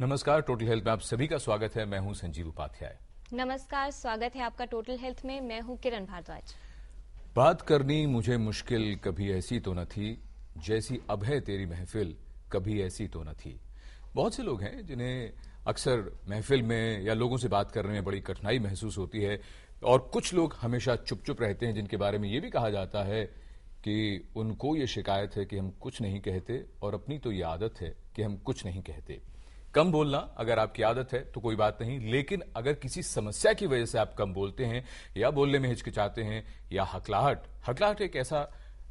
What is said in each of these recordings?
नमस्कार, total health में आप सभी का स्वागत है। मैं हूं संजीव उपाध्याय। नमस्कार, स्वागत है आपका टोटल हेल्थ में। मैं हूं किरण भारद्वाज। बात करनी मुझे मुश्किल कभी ऐसी तो न थी, जैसी अब है तेरी महफिल कभी ऐसी तो न थी। बहुत से लोग हैं जिन्हें अक्सर महफिल में या लोगों से बात करने में बड़ी कठिनाई महसूस होती है, और कुछ लोग हमेशा चुप चुप रहते हैं, जिनके बारे में ये भी कहा जाता है कि उनको ये शिकायत है कि हम कुछ नहीं कहते, और अपनी तो ये आदत है कि हम कुछ नहीं कहते। कम बोलना अगर आपकी आदत है तो कोई बात नहीं, लेकिन अगर किसी समस्या की वजह से आप कम बोलते हैं या बोलने में हिचकिचाते हैं, या हकलाहट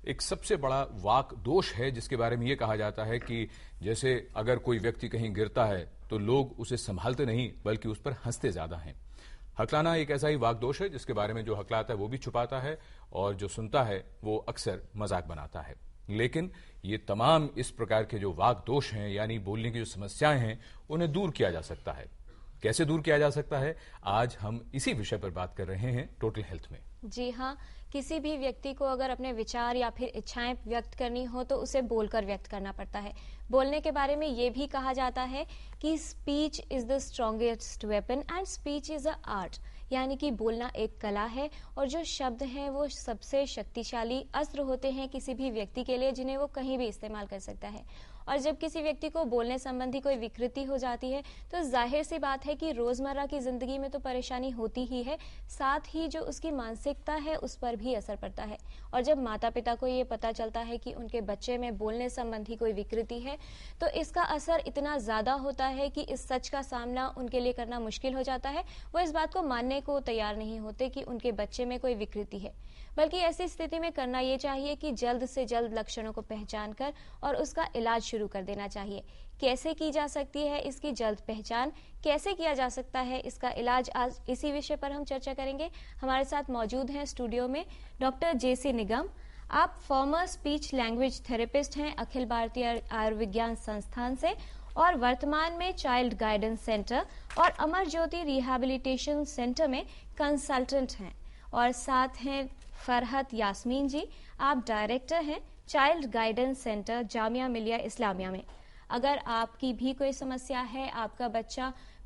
एक सबसे बड़ा वाक दोष है, जिसके बारे में यह कहा जाता है कि जैसे अगर कोई व्यक्ति कहीं गिरता है तो लोग उसे संभालते नहीं बल्कि उस पर हंसते ज्यादा हैं। हकलाना एक ऐसा ही वाक दोष है जिसके बारे में जो हकलाता है वो भी छुपाता है, और जो सुनता है वो अक्सर मजाक बनाता है। लेकिन ये तमाम इस प्रकार के जो वाक दोष हैं, यानी बोलने की जो समस्याएं हैं, उन्हें दूर किया जा सकता है। कैसे दूर किया जा सकता है, आज हम इसी विषय पर बात कर रहे हैं टोटल हेल्थ में। जी हाँ, किसी भी व्यक्ति को अगर अपने विचार या फिर इच्छाएं व्यक्त करनी हो तो उसे बोलकर व्यक्त करना पड़ता है। बोलने के बारे में ये भी कहा जाता है कि speech is the strongest weapon and speech is a art, यानी कि बोलना एक कला है और जो शब्द हैं वो सबसे शक्तिशाली अस्त्र होते हैं किसी भी व्यक्ति के लिए, जिन्हें वो कहीं भी इस्तेमाल कर सकता है। और जब किसी व्यक्ति को बोलने संबंधी कोई विकृति हो जाती है तो जाहिर सी बात है कि रोजमर्रा की जिंदगी में तो परेशानी होती ही है, साथ ही जो उसकी मानसिकता है उस पर भी असर पड़ता है। और जब माता पिता को ये पता चलता है कि उनके बच्चे में बोलने संबंधी कोई विकृति है तो इसका असर इतना ज्यादा होता है कि इस सच का सामना उनके लिए करना मुश्किल हो जाता है। वो इस बात को मानने को तैयार नहीं होते कि उनके बच्चे में कोई विकृति है, बल्कि ऐसी स्थिति में करना ये चाहिए कि जल्द से जल्द लक्षणों को पहचान कर और उसका इलाज शुरू कर देना चाहिए। कैसे की जा सकती है इसकी जल्द पहचान, कैसे किया जा सकता है इसका इलाज, आज इसी विषय पर हम चर्चा करेंगे। हमारे साथ मौजूद हैं स्टूडियो में डॉक्टर जेसी निगम। आप फॉर्मर स्पीच लैंग्वेज थेरेपिस्ट हैं अखिल भारतीय आयुर्विज्ञान संस्थान से, और वर्तमान में चाइल्ड गाइडेंस सेंटर और अमर ज्योति रिहैबिलिटेशन सेंटर में कंसल्टेंट हैं। और साथ हैं फरहत यास्मीन जी, आप डायरेक्टर हैं child guidance centre Jamia Millia Islamia में। अगर आपकी भी कोई समस्या है, आपका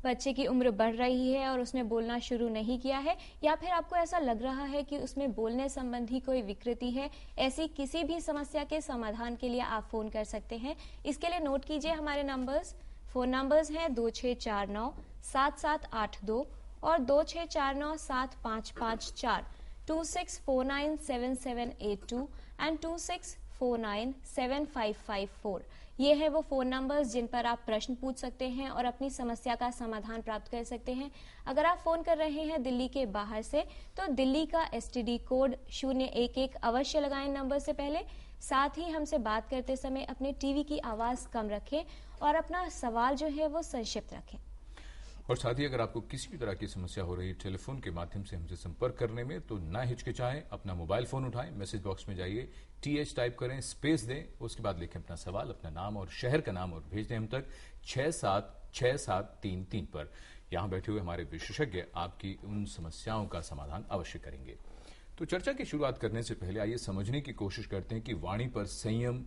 बच्चे की उम्र बढ़ रही है और उसने बोलना शुरू नहीं किया है, या फिर आपको ऐसा लग रहा है कि उसमें बोलने संबंधी कोई विकृति है, ऐसी किसी भी समस्या के समाधान के लिए आप फोन कर सकते हैं। इसके लिए नोट कीजिए हमारे नंबर्स। फोन नंबर्स हैं 2649-7782 और 2649-7554, 2649-7782 एंड 2649-7554। ये है वो फोन नंबर्स जिन पर आप प्रश्न पूछ सकते हैं और अपनी समस्या का समाधान प्राप्त कर सकते हैं। अगर आप फोन कर रहे हैं दिल्ली के बाहर से तो दिल्ली का STD कोड 011 अवश्य लगाएं नंबर से पहले। साथ ही हमसे बात करते समय अपने टीवी की आवाज कम रखें और अपना सवाल जो है वो संक्षिप्त रखें। और साथ ही अगर आपको किसी भी तरह की समस्या हो रही है टेलीफोन के माध्यम से हमसे संपर्क करने में, तो ना हिचकिचाएं, अपना मोबाइल फोन उठाएं, मैसेज बॉक्स में जाइए, TH टाइप करें, स्पेस दें, उसके बाद लिखें अपना सवाल, अपना नाम और शहर का नाम, और भेज दें हम तक 676733 पर। यहां बैठे हुए हमारे विशेषज्ञ आपकी उन समस्याओं का समाधान अवश्य करेंगे। तो चर्चा की शुरुआत करने से पहले आइए समझने की कोशिश करते हैं कि वाणी पर संयम,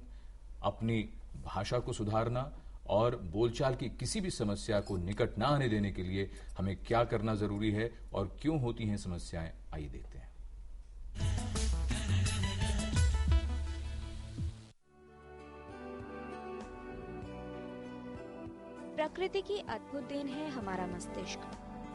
अपनी भाषा को सुधारना और बोलचाल की किसी भी समस्या को निकट ना आने देने के लिए हमें क्या करना जरूरी है और क्यों होती हैं समस्याएं, आइए देखते हैं। प्रकृति की अद्भुत देन है हमारा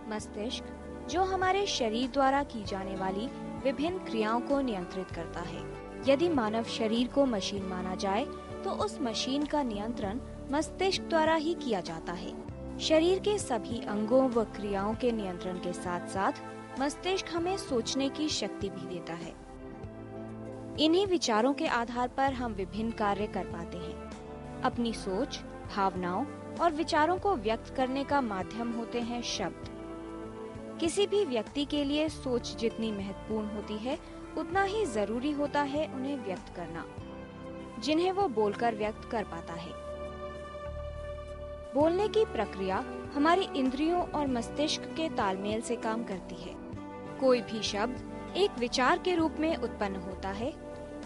मस्तिष्क जो हमारे शरीर द्वारा की जाने वाली विभिन्न क्रियाओं को नियंत्रित करता है। यदि मानव शरीर को मशीन माना जाए तो उस मशीन का नियंत्रण मस्तिष्क द्वारा ही किया जाता है। शरीर के सभी अंगों व क्रियाओं के नियंत्रण के साथ साथ मस्तिष्क हमें सोचने की शक्ति भी देता है। इन्हीं विचारों के आधार पर हम विभिन्न कार्य कर पाते हैं। अपनी सोच, भावनाओं और विचारों को व्यक्त करने का माध्यम होते हैं शब्द। किसी भी व्यक्ति के लिए सोच जितनी महत्वपूर्ण होती है उतना ही जरूरी होता है उन्हें व्यक्त करना, जिन्हें वो बोलकर व्यक्त कर पाता है। बोलने की प्रक्रिया हमारी इंद्रियों और मस्तिष्क के तालमेल से काम करती है। कोई भी शब्द एक विचार के रूप में उत्पन्न होता है।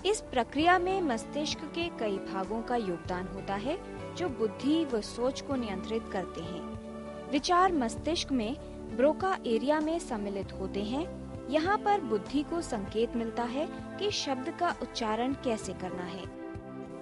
इस प्रक्रिया में मस्तिष्क के कई भागों का योगदान होता है, जो बुद्धि व सोच को नियंत्रित करते हैं। विचार मस्तिष्क में ब्रोका एरिया में सम्मिलित होते हैं। यहाँ पर बुद्धि को संकेत मिलता है कि शब्द का उच्चारण कैसे करना है।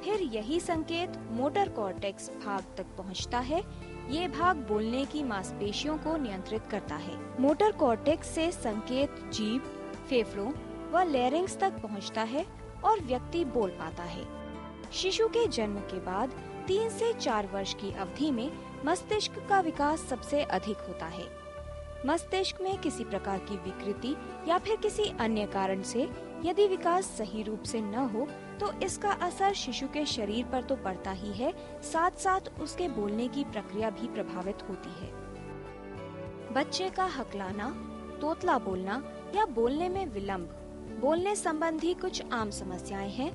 फिर यही संकेत मोटर कॉर्टेक्स भाग तक पहुँचता है। ये भाग बोलने की मांसपेशियों को नियंत्रित करता है। मोटर कॉर्टेक्स से संकेत जीभ, फेफड़ों व लैरिंक्स तक पहुँचता है और व्यक्ति बोल पाता है। शिशु के जन्म के बाद 3 से 4 वर्ष की अवधि में मस्तिष्क का विकास सबसे अधिक होता है। मस्तिष्क में किसी प्रकार की विकृति या फिर किसी अन्य कारण से यदि विकास सही रूप से न हो तो इसका असर शिशु के शरीर पर तो पड़ता ही है, साथ साथ उसके बोलने की प्रक्रिया भी प्रभावित होती है। बच्चे का हकलाना, तोतला बोलना या बोलने में विलंब बोलने संबंधी कुछ आम समस्याएं हैं।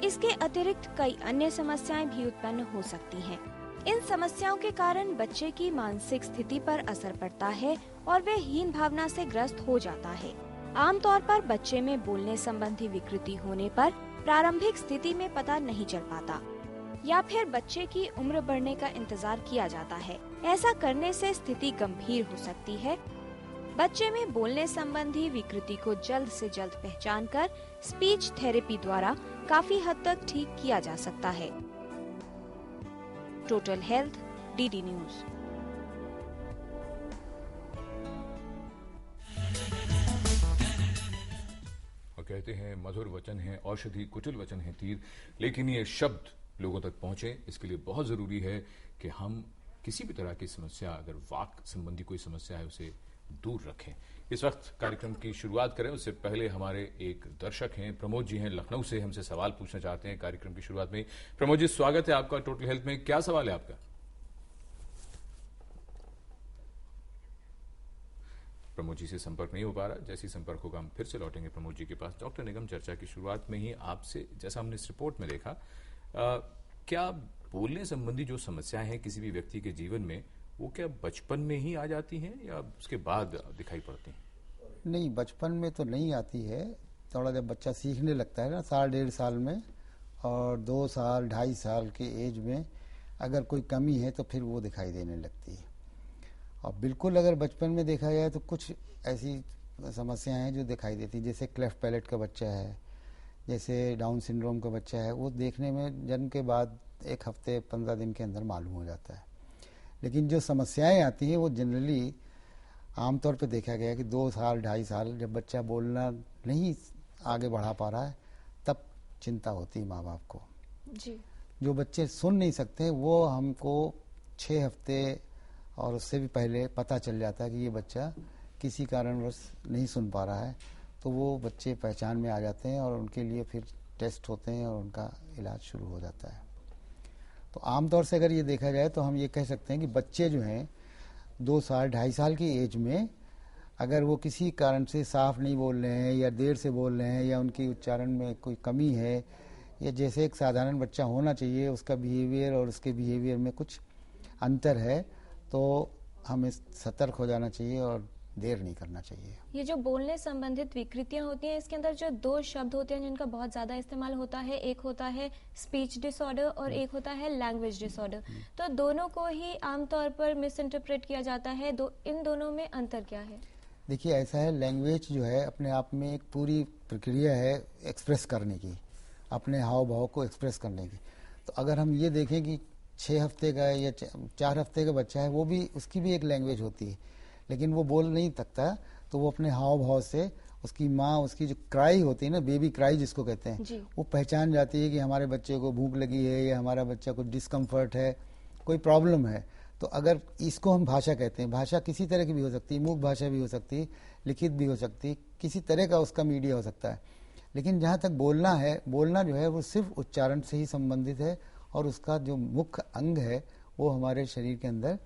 इसके अतिरिक्त कई अन्य समस्याएं भी उत्पन्न हो सकती हैं। इन समस्याओं के कारण बच्चे की मानसिक स्थिति पर असर पड़ता है और वे हीन भावना से ग्रस्त हो जाता है। आमतौर पर बच्चे में बोलने संबंधी विकृति होने पर प्रारंभिक स्थिति में पता नहीं चल पाता या फिर बच्चे की उम्र बढ़ने का इंतजार किया जाता है। ऐसा करने से स्थिति गंभीर हो सकती है। बच्चे में बोलने संबंधी विकृति को जल्द से जल्द पहचानकर स्पीच थेरेपी द्वारा काफी हद तक ठीक किया जा सकता है। Total health, DD news. कहते हैं मधुर वचन है औषधि, कुटिल वचन है तीर, लेकिन ये शब्द लोगों तक पहुंचे इसके लिए बहुत जरूरी है कि हम किसी भी तरह की समस्या, अगर वाक संबंधी कोई समस्या है, उसे दूर रखें। इस वक्त कार्यक्रम की शुरुआत करें उससे पहले हमारे एक दर्शक हैं, प्रमोद जी हैं, लखनऊ से, हमसे सवाल पूछना चाहते हैं कार्यक्रम की शुरुआत में। प्रमोद जी, स्वागत है आपका टोटल हेल्थ में। क्या सवाल है आपका? प्रमोद जी से संपर्क नहीं हो पा रहा। जैसे ही संपर्क होगा हम फिर से लौटेंगे प्रमोद जी के पास। डॉक्टर निगम, चर्चा की शुरुआत में ही आपसे, जैसा हमने इस रिपोर्ट में देखा, क्या बोलने संबंधी जो समस्याएं हैं किसी भी व्यक्ति के जीवन में, वो क्या बचपन में ही आ जाती हैं या उसके बाद दिखाई पड़ती हैं? नहीं, बचपन में तो नहीं आती है। थोड़ा जब बच्चा सीखने लगता है ना, 1.5 साल में और 2 साल 2.5 साल के एज में अगर कोई कमी है तो फिर वो दिखाई देने लगती है। और बिल्कुल अगर बचपन में देखा जाए तो कुछ ऐसी समस्याएं हैं जो दिखाई देती, जैसे क्लेफ्ट पैलेट का बच्चा है, जैसे डाउन सिंड्रोम का बच्चा है, वो देखने में जन्म के बाद 1 हफ्ते 15 दिन के अंदर मालूम हो जाता है। लेकिन जो समस्याएं आती हैं वो जनरली आमतौर पे देखा गया है कि 2 साल 2.5 साल जब बच्चा बोलना नहीं आगे बढ़ा पा रहा है तब चिंता होती है माँ बाप को जी। जो बच्चे सुन नहीं सकते वो हमको 6 हफ्ते और उससे भी पहले पता चल जाता है कि ये बच्चा किसी कारणवश नहीं सुन पा रहा है, तो वो बच्चे पहचान में आ जाते हैं और उनके लिए फिर टेस्ट होते हैं और उनका इलाज शुरू हो जाता है। तो आमतौर से अगर ये देखा जाए तो हम ये कह सकते हैं कि बच्चे जो हैं 2 साल 2.5 साल की एज में अगर वो किसी कारण से साफ नहीं बोल रहे हैं या देर से बोल रहे हैं या उनकी उच्चारण में कोई कमी है या जैसे एक साधारण बच्चा होना चाहिए उसका बिहेवियर और उसके बिहेवियर में कुछ अंतर है, तो हमें सतर्क हो जाना चाहिए और देर नहीं करना चाहिए। ये जो बोलने संबंधित विकृतियां होती हैं, इसके अंदर जो 2 शब्द होते हैं जिनका बहुत ज्यादा इस्तेमाल होता है, एक होता है स्पीच डिसऑर्डर और एक होता है लैंग्वेज डिसऑर्डर। तो दोनों को ही आमतौर पर मिस इंटरप्रेट किया जाता है। इन दोनों में अंतर क्या है? देखिए, ऐसा है, लैंग्वेज जो है अपने आप में एक पूरी प्रक्रिया है एक्सप्रेस करने की, अपने हाव भाव को एक्सप्रेस करने की। तो अगर हम ये देखें कि 6 हफ्ते का या 4 हफ्ते का बच्चा है, वो भी, उसकी भी एक लैंग्वेज होती है, लेकिन वो बोल नहीं सकता, तो वो अपने हाव भाव से उसकी माँ, उसकी जो क्राई होती है ना, बेबी क्राई जिसको कहते हैं, वो पहचान जाती है कि हमारे बच्चे को भूख लगी है या हमारा बच्चा को डिस्कम्फर्ट है, कोई प्रॉब्लम है। तो अगर इसको हम भाषा कहते हैं, भाषा किसी तरह की भी हो सकती है, मूक भाषा भी हो सकती है, लिखित भी हो सकती है, किसी तरह का उसका मीडिया हो सकता है। लेकिन जहाँ तक बोलना है, बोलना जो है वो सिर्फ उच्चारण से ही संबंधित है और उसका जो मुख्य अंग है वो हमारे शरीर के अंदर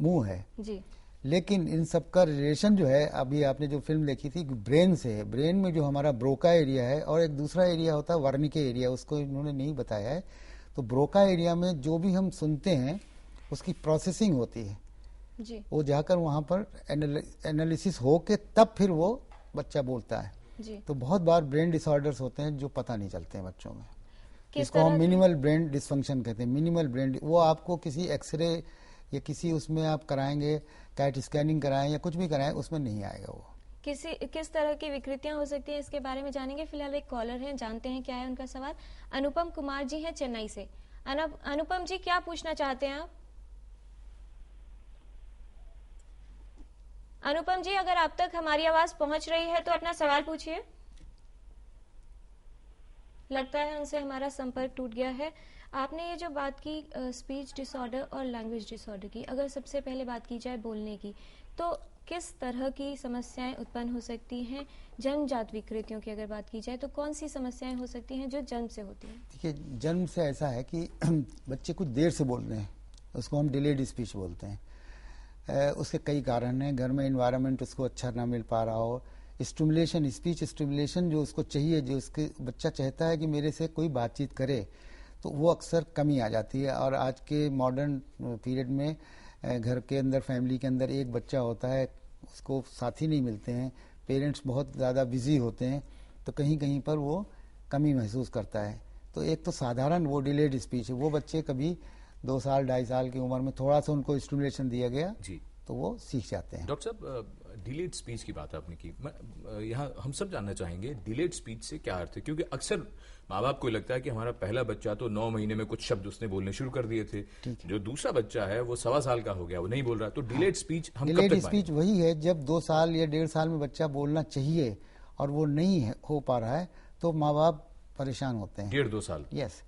मुंह है जी। लेकिन इन सब का रिलेशन जो है, अभी आपने जो फिल्म देखी थी, ब्रेन से है। ब्रेन में जो हमारा ब्रोका एरिया है और एक दूसरा एरिया होता है वर्निके एरिया, उसको इन्होंने नहीं बताया है। तो ब्रोका एरिया में जो भी हम सुनते हैं उसकी प्रोसेसिंग होती है जी। वो जाकर वहां पर एनालिसिस हो के तब फिर वो बच्चा बोलता है जी। तो बहुत बार ब्रेन डिसऑर्डर्स होते हैं जो पता नहीं चलते हैं बच्चों में। इसको हम मिनिमल ब्रेन डिसफंक्शन कहते हैं। मिनिमल ब्रेन, वो आपको किसी एक्सरे या किसी उसमें आप कराएंगे, कैट स्कैनिंग कराएं या कुछ भी कराएं, उसमें नहीं आएगा वो। किस तरह की विकृतियां हो सकती हैं, इसके बारे में जानेंगे। फिलहाल एक कॉलर हैं, जानते हैं क्या है उनका सवाल। अनुपम कुमार जी हैं चेन्नई से। अनुपम जी, क्या पूछना चाहते हैं आप? अनुपम जी, अगर आप तक हमारी आवाज पहुंच रही है तो अपना सवाल पूछिए। लगता है उनसे हमारा संपर्क टूट गया है। आपने ये जो बात की स्पीच डिसऑर्डर और लैंग्वेज डिसऑर्डर की, अगर सबसे पहले बात की जाए बोलने की, तो किस तरह की समस्याएं उत्पन्न हो सकती हैं? जन्मजात विकृतियों की अगर बात की जाए तो कौन सी समस्याएं हो सकती हैं जो जन्म से होती हैं? देखिए, जन्म से ऐसा है कि बच्चे कुछ देर से बोल रहे हैं, उसको हम डिलेड स्पीच बोलते हैं। उसके कई कारण हैं। घर में इन्वायरमेंट उसको अच्छा ना मिल पा रहा हो, स्टिमुलेशन, स्पीच स्टिमुलेशन जो उसको चाहिए, जो उसके बच्चा चाहता है कि मेरे से कोई बातचीत करे, तो वो अक्सर कमी आ जाती है। और आज के मॉडर्न पीरियड में घर के अंदर, फैमिली के अंदर एक बच्चा होता है, उसको साथी नहीं मिलते हैं, पेरेंट्स बहुत ज़्यादा बिजी होते हैं, तो कहीं कहीं पर वो कमी महसूस करता है। तो एक तो साधारण वो डिलेड स्पीच है, वो बच्चे कभी 2 साल 2.5 साल की उम्र में थोड़ा सा उनको स्टिमुलेशन दिया गया जी, तो वो सीख जाते हैं। डॉक्टर साहब, डिलेड स्पीच की बात आपने की, यहाँ हम सब जानना चाहेंगे डिलेड स्पीच से क्या अर्थ है, क्योंकि अक्सर माँ बाप को लगता है कि हमारा पहला बच्चा तो 9 महीने में कुछ शब्द उसने बोलने शुरू कर दिए थे, जो दूसरा बच्चा है वो 1.25 साल का हो गया, वो नहीं बोल रहा। तो डिलेड स्पीच हम कब तक डिलेड स्पीच वही है जब 2 साल या 1.5 साल में बच्चा बोलना चाहिए और वो नहीं हो पा रहा है, तो माँ बाप परेशान होते हैं। 1.5-2 साल, यस।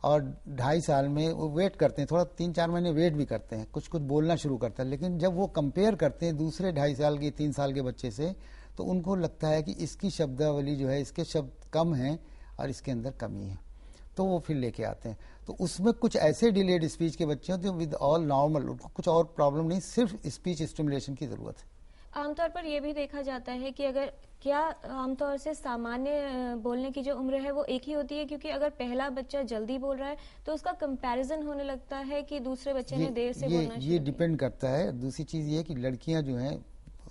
और 2.5 साल में वो वेट करते हैं, थोड़ा 3-4 महीने वेट भी करते हैं, कुछ कुछ बोलना शुरू करता है। लेकिन जब वो कंपेयर करते हैं दूसरे 2.5 साल के 3 साल के बच्चे से, तो उनको लगता है कि इसकी शब्दावली जो है, इसके शब्द कम हैं और इसके अंदर कमी है, तो वो फिर लेके आते हैं। तो उसमें कुछ ऐसे डिलेड स्पीच के बच्चे होते हैं विद ऑल नॉर्मल, उनको कुछ और प्रॉब्लम नहीं, सिर्फ स्पीच स्टिमुलेशन की जरूरत है। आमतौर पर यह भी देखा जाता है कि अगर क्या आमतौर से सामान्य बोलने की जो उम्र है वो एक ही होती है, क्योंकि अगर पहला बच्चा जल्दी बोल रहा है तो उसका कंपैरिजन होने लगता है कि दूसरे बच्चे ने देर से बोलना शुरू ये डिपेंड करता है। दूसरी चीज ये कि लड़कियां जो हैं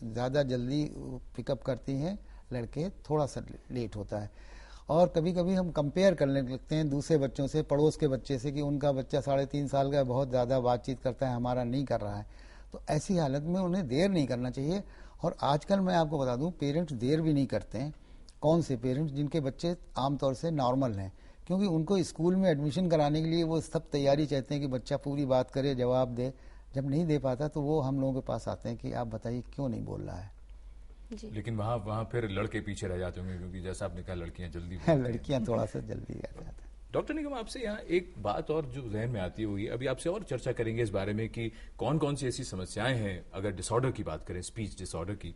ज्यादा जल्दी पिकअप करती हैं, लड़के थोड़ा सा लेट होता है। और कभी कभी हम कंपेयर करने लगते हैं दूसरे बच्चों से, पड़ोस के बच्चे से, कि उनका बच्चा 3.5 साल का बहुत ज्यादा बातचीत करता है, हमारा नहीं कर रहा है। तो ऐसी हालत में उन्हें देर नहीं करना चाहिए। और आजकल मैं आपको बता दूं, पेरेंट्स देर भी नहीं करते हैं। कौन से पेरेंट्स? जिनके बच्चे आमतौर से नॉर्मल हैं, क्योंकि उनको स्कूल में एडमिशन कराने के लिए वो सब तैयारी चाहते हैं कि बच्चा पूरी बात करे, जवाब दे। जब नहीं दे पाता तो वो हम लोगों के पास आते हैं कि आप बताइए क्यों नहीं बोल रहा है। जी। लेकिन वहां फिर लड़के पीछे रह जाते होंगे, क्योंकि जैसा आपने कहा लड़कियां जल्दी लड़कियां थोड़ा सा जल्दी आ जाती हैं। डॉक्टर निगम, आपसे यहाँ एक बात और जो जहन में आती हुई, अभी आपसे और चर्चा करेंगे इस बारे में कि कौन कौन सी ऐसी समस्याएं हैं अगर डिसऑर्डर की बात करें, स्पीच डिसऑर्डर की।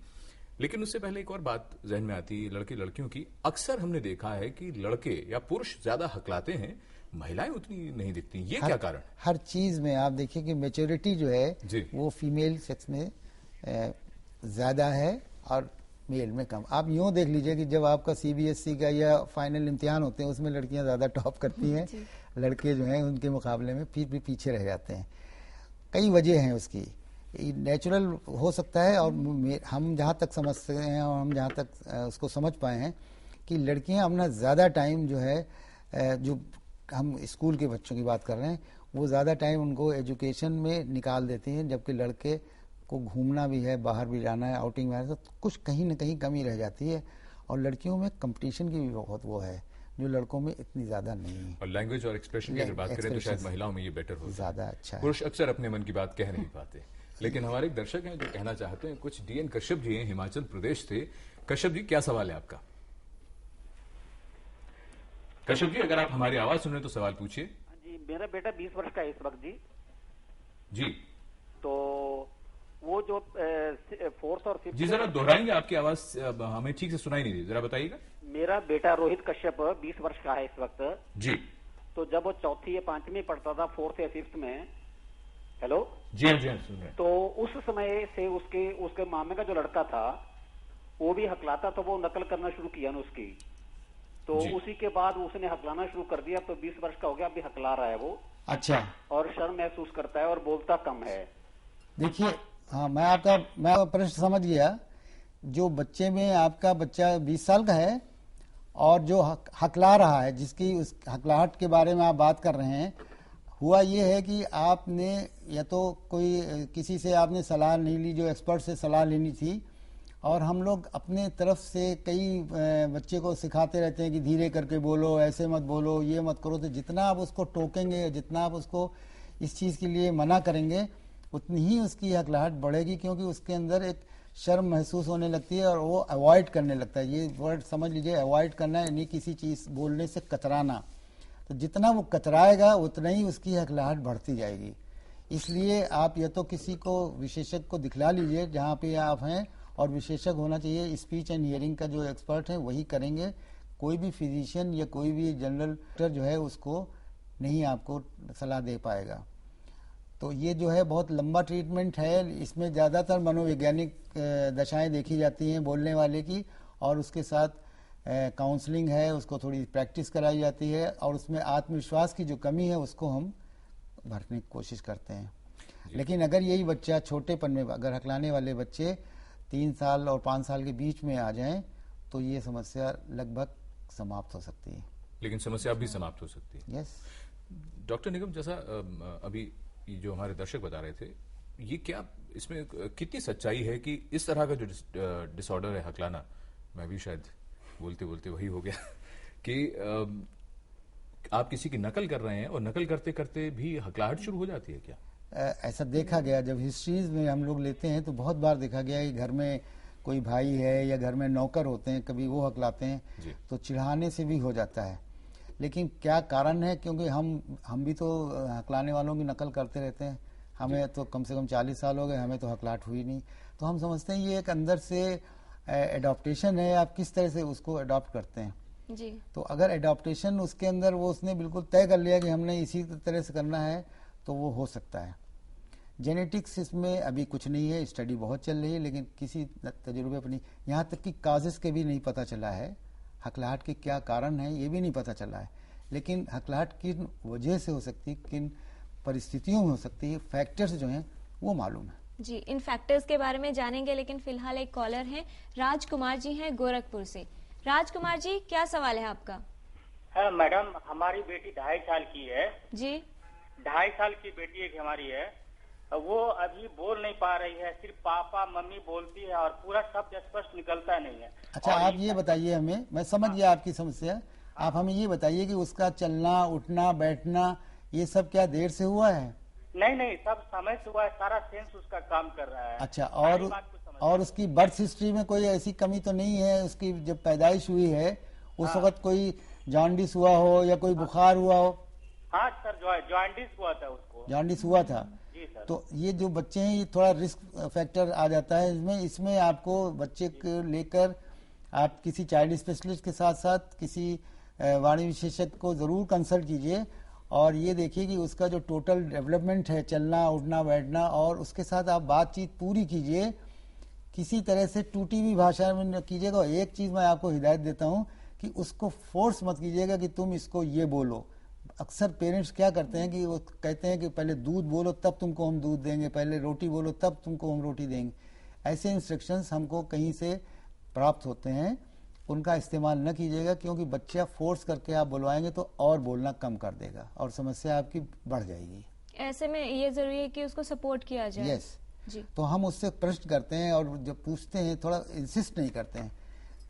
लेकिन उससे पहले एक और बात जहन में आती है लड़के लड़कियों की। अक्सर हमने देखा है कि लड़के या पुरुष ज्यादा हकलाते हैं, महिलाएं उतनी नहीं दिखती, ये क्या कारण? हर चीज में आप देखिए कि मैच्योरिटी जो है जी। वो फीमेल सेक्स में ज्यादा है और मेल में कम। आप यूं देख लीजिए कि जब आपका सीबीएसई का या फाइनल इम्तिहान होते हैं, उसमें लड़कियां ज्यादा टॉप करती हैं, लड़के जो हैं उनके मुकाबले में फिर भी पीछे रह जाते हैं। कई वजह हैं उसकी, नेचुरल हो सकता है। और हम जहाँ तक समझते हैं और हम जहाँ तक उसको समझ पाए हैं कि लड़कियां अपना ज़्यादा टाइम जो है, जो हम स्कूल के बच्चों की बात कर रहे हैं, वो ज़्यादा टाइम उनको एजुकेशन में निकाल देती हैं, जबकि लड़के को घूमना भी है, बाहर भी जाना है, आउटिंग में, तो कुछ कहीं न कहीं कमी रह जाती है। और लड़कियों में कंपटीशन की भी बहुत वो है, जो लड़कों में इतनी ज्यादा नहीं है। और लैंग्वेज और एक्सप्रेशन की अगर बात करें तो शायद महिलाओं में ये बेटर हो, ज्यादा अच्छा है। पुरुष अक्सर अपने मन की बात कह नहीं पाते। लेकिन हमारे एक दर्शक हैं जो कहना चाहते हैं कुछ। डीएन कश्यप जी हैं, हिमाचल प्रदेश से। कश्यप जी, क्या सवाल है आपका? कश्यप जी, अगर आप हमारी आवाज सुन रहे तो सवाल पूछिए। जी, मेरा बेटा 20 वर्ष का है इस वक्त। जी। तो वो जो 4th और 5th, जी जरा दोहराएंगे, आपकी आवाज हमें ठीक से सुनाई नहीं दी, जरा बताइएगा। मेरा बेटा रोहित कश्यप 20 वर्ष का है इस वक्त जी। तो जब वो 4th या 5वीं पढ़ता था, 4th या 5th में, हेलो जी हाँ, जी हाँ, सुन रहे हैं। तो उस समय से उसके मामे का जो लड़का था वो भी हकलाता, तो वो नकल करना शुरू किया ना उसकी। तो उसी के बाद उसने हकलाना शुरू कर दिया। तो 20 वर्ष का हो गया, अभी हकला रहा है वो। अच्छा। और शर्म महसूस करता है और बोलता कम है। देखिए, हाँ, मैं प्रश्न समझ गया। जो बच्चे में आपका बच्चा 20 साल का है और जो हकला रहा है, जिसकी उस हकलाहट के बारे में आप बात कर रहे हैं, हुआ ये है कि आपने या तो कोई किसी से आपने सलाह नहीं ली, जो एक्सपर्ट से सलाह लेनी थी, और हम लोग अपने तरफ से कई बच्चे को सिखाते रहते हैं कि धीरे करके बोलो, ऐसे मत बोलो, ये मत करो। तो जितना आप उसको टोकेंगे, जितना आप उसको इस चीज़ के लिए मना करेंगे, उतनी ही उसकी हकलाहट बढ़ेगी, क्योंकि उसके अंदर एक शर्म महसूस होने लगती है और वो अवॉइड करने लगता है। ये वर्ड समझ लीजिए, अवॉइड करना यानी किसी चीज़ बोलने से कतराना। तो जितना वो कतराएगा उतना ही उसकी हकलाहट बढ़ती जाएगी। इसलिए आप या तो किसी को विशेषज्ञ को दिखला लीजिए जहाँ पे आप हैं, और विशेषज्ञ होना चाहिए, स्पीच एंड हियरिंग का जो एक्सपर्ट है वही करेंगे। कोई भी फिजिशियन या कोई भी जनरल डॉक्टर जो है उसको नहीं आपको सलाह दे पाएगा। तो ये जो है बहुत लंबा ट्रीटमेंट है। इसमें ज़्यादातर मनोवैज्ञानिक दशाएं देखी जाती हैं बोलने वाले की, और उसके साथ काउंसलिंग है, उसको थोड़ी प्रैक्टिस कराई जाती है, और उसमें आत्मविश्वास की जो कमी है उसको हम भरने की कोशिश करते हैं। लेकिन अगर यही बच्चा छोटेपन में, अगर हकलाने वाले बच्चे 3 साल और 5 साल के बीच में आ जाएं, तो ये समस्या लगभग समाप्त हो सकती है। लेकिन समस्या भी समाप्त हो सकती है। यस डॉक्टर निगम, जैसा अभी जो हमारे दर्शक बता रहे थे, ये क्या इसमें कितनी सच्चाई है कि इस तरह का जो डिसऑर्डर है हकलाना, मैं भी शायद बोलते बोलते वही हो गया कि आप किसी की नकल कर रहे हैं और नकल करते करते भी हकलाहट शुरू हो जाती है क्या? ऐसा देखा गया, जब हिस्ट्रीज में हम लोग लेते हैं तो बहुत बार देखा गया कि घर में कोई भाई है या घर में नौकर होते हैं, कभी वो हकलाते हैं तो चिढ़ाने से भी हो जाता है। लेकिन क्या कारण है? क्योंकि हम भी तो हकलाने वालों की नकल करते रहते हैं। हमें तो कम से कम 40 साल हो गए, हमें तो हकलाहट हुई नहीं। तो हम समझते हैं ये एक अंदर से एडॉप्टेशन है, आप किस तरह से उसको अडॉप्ट करते हैं जी। तो अगर एडॉप्टेशन उसके अंदर वो उसने बिल्कुल तय कर लिया कि हमने इसी तरह से करना है, तो वो हो सकता है। जेनेटिक्स इसमें अभी कुछ नहीं है, स्टडी बहुत चल रही है, लेकिन किसी तजुर्बे पर नहीं। यहाँ तक कि काजेस के भी नहीं पता चला है, हकलाहट के क्या कारण है ये भी नहीं पता चला है। लेकिन हकलाहट किन वजह से हो सकती है, किन परिस्थितियों में हो सकती है, फैक्टर्स जो हैं वो मालूम है। जी, इन फैक्टर्स के बारे में जानेंगे, लेकिन फिलहाल एक कॉलर हैं, राजकुमार जी हैं गोरखपुर से। राजकुमार जी, क्या सवाल है आपका? है मैडम, हमारी बेटी 2.5 साल की है जी। 2.5 साल की बेटी एक हमारी है, वो अभी बोल नहीं पा रही है, सिर्फ पापा मम्मी बोलती है और पूरा शब्द स्पष्ट निकलता नहीं है। अच्छा, आप ये बताइए हमें, मैं समझ गया आपकी समस्या, आप हमें ये बताइए कि उसका चलना उठना बैठना ये सब क्या देर से हुआ है? नहीं, सब समय से हुआ है, सारा सेंस उसका काम कर रहा है। अच्छा, और उसकी बर्थ हिस्ट्री में कोई ऐसी कमी तो नहीं है? उसकी जब पैदाइश हुई है उस वक्त कोई जॉन्डिस हुआ हो या कोई बुखार हुआ हो? हाँ सर, जॉन्डिस हुआ था उसको। जॉन्डिस हुआ था? जी सर। तो ये जो बच्चे हैं ये थोड़ा रिस्क फैक्टर आ जाता है इसमें आपको बच्चे को लेकर आप किसी चाइल्ड स्पेशलिस्ट के साथ साथ किसी वाणी विशेषज्ञ को जरूर कंसल्ट कीजिए, और ये देखिए कि उसका जो टोटल डेवलपमेंट है, चलना उठना बैठना, और उसके साथ आप बातचीत पूरी कीजिए, किसी तरह से टूटी हुई भाषा में न कीजिएगा। एक चीज मैं आपको हिदायत देता हूं कि उसको फोर्स मत कीजिएगा कि तुम इसको ये बोलो। अक्सर पेरेंट्स क्या करते हैं कि वो कहते हैं कि पहले दूध बोलो तब तुमको हम दूध देंगे, पहले रोटी बोलो तब तुमको हम रोटी देंगे। ऐसे इंस्ट्रक्शंस हमको कहीं से प्राप्त होते हैं, उनका इस्तेमाल न कीजिएगा, क्योंकि बच्चा फोर्स करके आप बुलवाएंगे तो और बोलना कम कर देगा और समस्या आपकी बढ़ जाएगी। ऐसे में ये जरूरी है कि उसको सपोर्ट किया जाए। यस जी। तो हम उससे प्रश्न करते हैं और जब पूछते हैं थोड़ा इंसिस्ट नहीं करते हैं।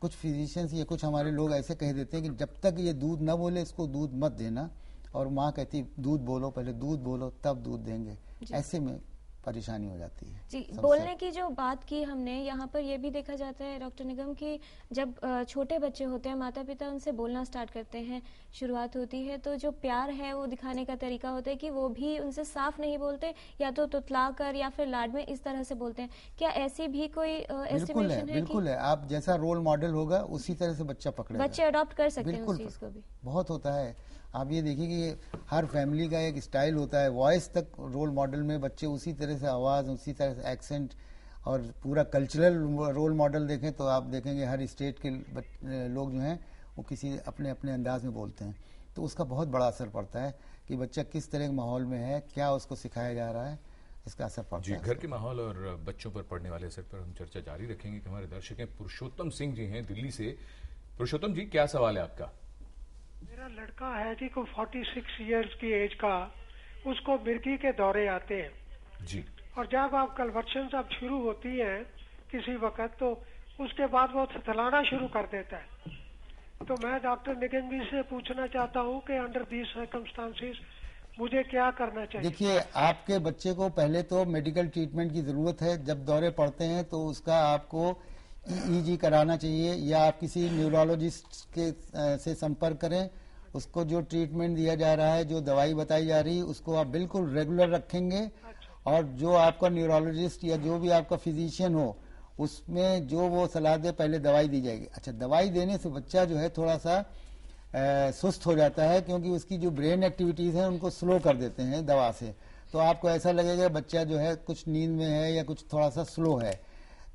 कुछ फिजिशियंस या कुछ हमारे लोग ऐसे कह देते हैं कि जब तक ये दूध न बोले इसको दूध मत देना, और माँ कहती दूध बोलो, पहले दूध बोलो तब दूध देंगे। ऐसे में परेशानी हो जाती है। जी, बोलने की जो बात की हमने, यहाँ पर ये भी देखा जाता है डॉक्टर निगम कि जब छोटे बच्चे होते हैं, माता पिता उनसे बोलना स्टार्ट करते हैं, शुरुआत होती है, तो जो प्यार है वो दिखाने का तरीका होता है कि वो भी उनसे साफ नहीं बोलते, या तो तुतला कर या फिर लाड में इस तरह से बोलते हैं। क्या ऐसी भी कोई एस्टिमेशन है? बिल्कुल है, आप जैसा रोल मॉडल होगा उसी तरह से बच्चा पकड़ेगा। बच्चे अडॉप्ट कर सकते हैं उस चीज को भी। बहुत होता है। आप ये देखिए कि हर फैमिली का एक स्टाइल होता है, वॉइस तक रोल मॉडल में बच्चे उसी तरह से आवाज़, उसी तरह से एक्सेंट, और पूरा कल्चरल रोल मॉडल देखें तो आप देखेंगे हर स्टेट के लोग जो हैं वो किसी अपने अपने अंदाज में बोलते हैं। तो उसका बहुत बड़ा असर पड़ता है कि बच्चा किस तरह के माहौल में है, क्या उसको सिखाया जा रहा है, इसका असर पड़ता है। घर के माहौल और बच्चों पर पड़ने वाले असर पर हम चर्चा जारी रखेंगे कि हमारे दर्शक हैं पुरुषोत्तम सिंह जी हैं दिल्ली से। पुरुषोत्तम जी, क्या सवाल है आपका? मेरा लड़का है जी को 46 इयर्स की एज का, उसको मिर्गी के दौरे आते हैं जी। और जब आप कन्वर्शन अब शुरू होती है किसी वक्त, तो उसके बाद वो थथलाना शुरू कर देता है। तो मैं डॉक्टर निगम जी से पूछना चाहता हूँ कि अंडर दीज सर्कमस्टांसेस मुझे क्या करना चाहिए? देखिए, आपके बच्चे को पहले तो मेडिकल ट्रीटमेंट की जरूरत है। जब दौरे पड़ते हैं तो उसका आपको ईईजी कराना चाहिए या आप किसी न्यूरोलॉजिस्ट के से संपर्क करें। उसको जो ट्रीटमेंट दिया जा रहा है, जो दवाई बताई जा रही है, उसको आप बिल्कुल रेगुलर रखेंगे और जो आपका न्यूरोलॉजिस्ट या जो भी आपका फिजिशियन हो उसमें जो वो सलाह दे पहले दवाई दी जाएगी। अच्छा, दवाई देने से बच्चा जो है थोड़ा सा सुस्त हो जाता है, क्योंकि उसकी जो ब्रेन एक्टिविटीज हैं उनको स्लो कर देते हैं दवा से। तो आपको ऐसा लगेगा बच्चा जो है कुछ नींद में है या कुछ थोड़ा सा स्लो है,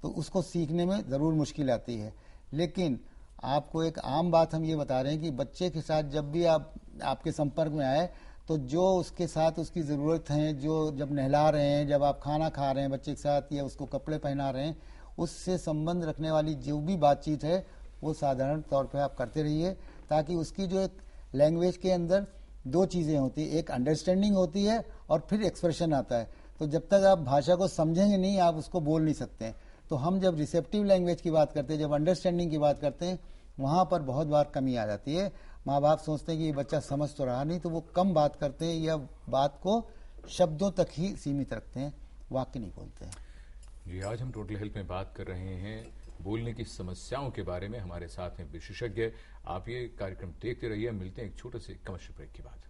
तो उसको सीखने में जरूर मुश्किल आती है। लेकिन आपको एक आम बात हम ये बता रहे हैं कि बच्चे के साथ जब भी आपके संपर्क में आए तो जो उसके साथ उसकी जरूरत है, जो जब नहला रहे हैं, जब आप खाना खा रहे हैं बच्चे के साथ या उसको कपड़े पहना रहे हैं, उससे संबंध रखने वाली जो भी बातचीत है वो साधारण तौर पे आप करते रहिए, ताकि उसकी जो एक लैंग्वेज के अंदर दो चीजें होती है, एक अंडरस्टैंडिंग होती है और फिर एक्सप्रेशन आता है। तो जब तक आप भाषा को समझेंगे नहीं, आप उसको बोल नहीं सकते। तो हम जब रिसेप्टिव लैंग्वेज की बात करते हैं, जब अंडरस्टैंडिंग की बात करते हैं, वहां पर बहुत बार कमी आ जाती है। माँ बाप सोचते हैं कि ये बच्चा समझ तो रहा नहीं, तो वो कम बात करते हैं या बात को शब्दों तक ही सीमित रखते हैं, वाक्य नहीं बोलते हैं। जी, आज हम टोटल हेल्थ में बात कर रहे हैं बोलने की समस्याओं के बारे में। हमारे साथ हैं विशेषज्ञ। आप ये कार्यक्रम देखते रहिए। मिलते हैं एक छोटे से कमर्शियल ब्रेक के बाद।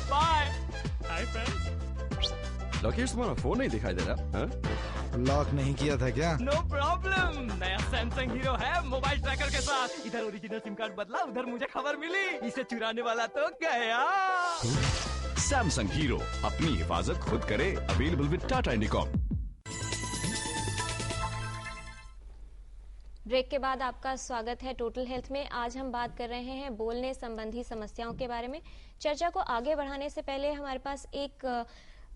बाय। Hi friends. लोकेश, तुम्हारा फोन नहीं दिखाई दे रहा? लॉक नहीं किया था क्या? नो प्रॉब्लम, नया सैमसंग हीरो है मोबाइल ट्रैकर के साथ। इधर ओरिजिनल सिम कार्ड बदला, उधर मुझे खबर मिली, इसे चुराने वाला तो गया। सैमसंग हीरो, अपनी हिफाजत खुद करे। Available with Tata Indicom. Break के बाद आपका स्वागत है टोटल हेल्थ में। आज हम बात कर रहे हैं बोलने संबंधी समस्याओं के बारे में। चर्चा को आगे बढ़ाने से पहले हमारे पास एक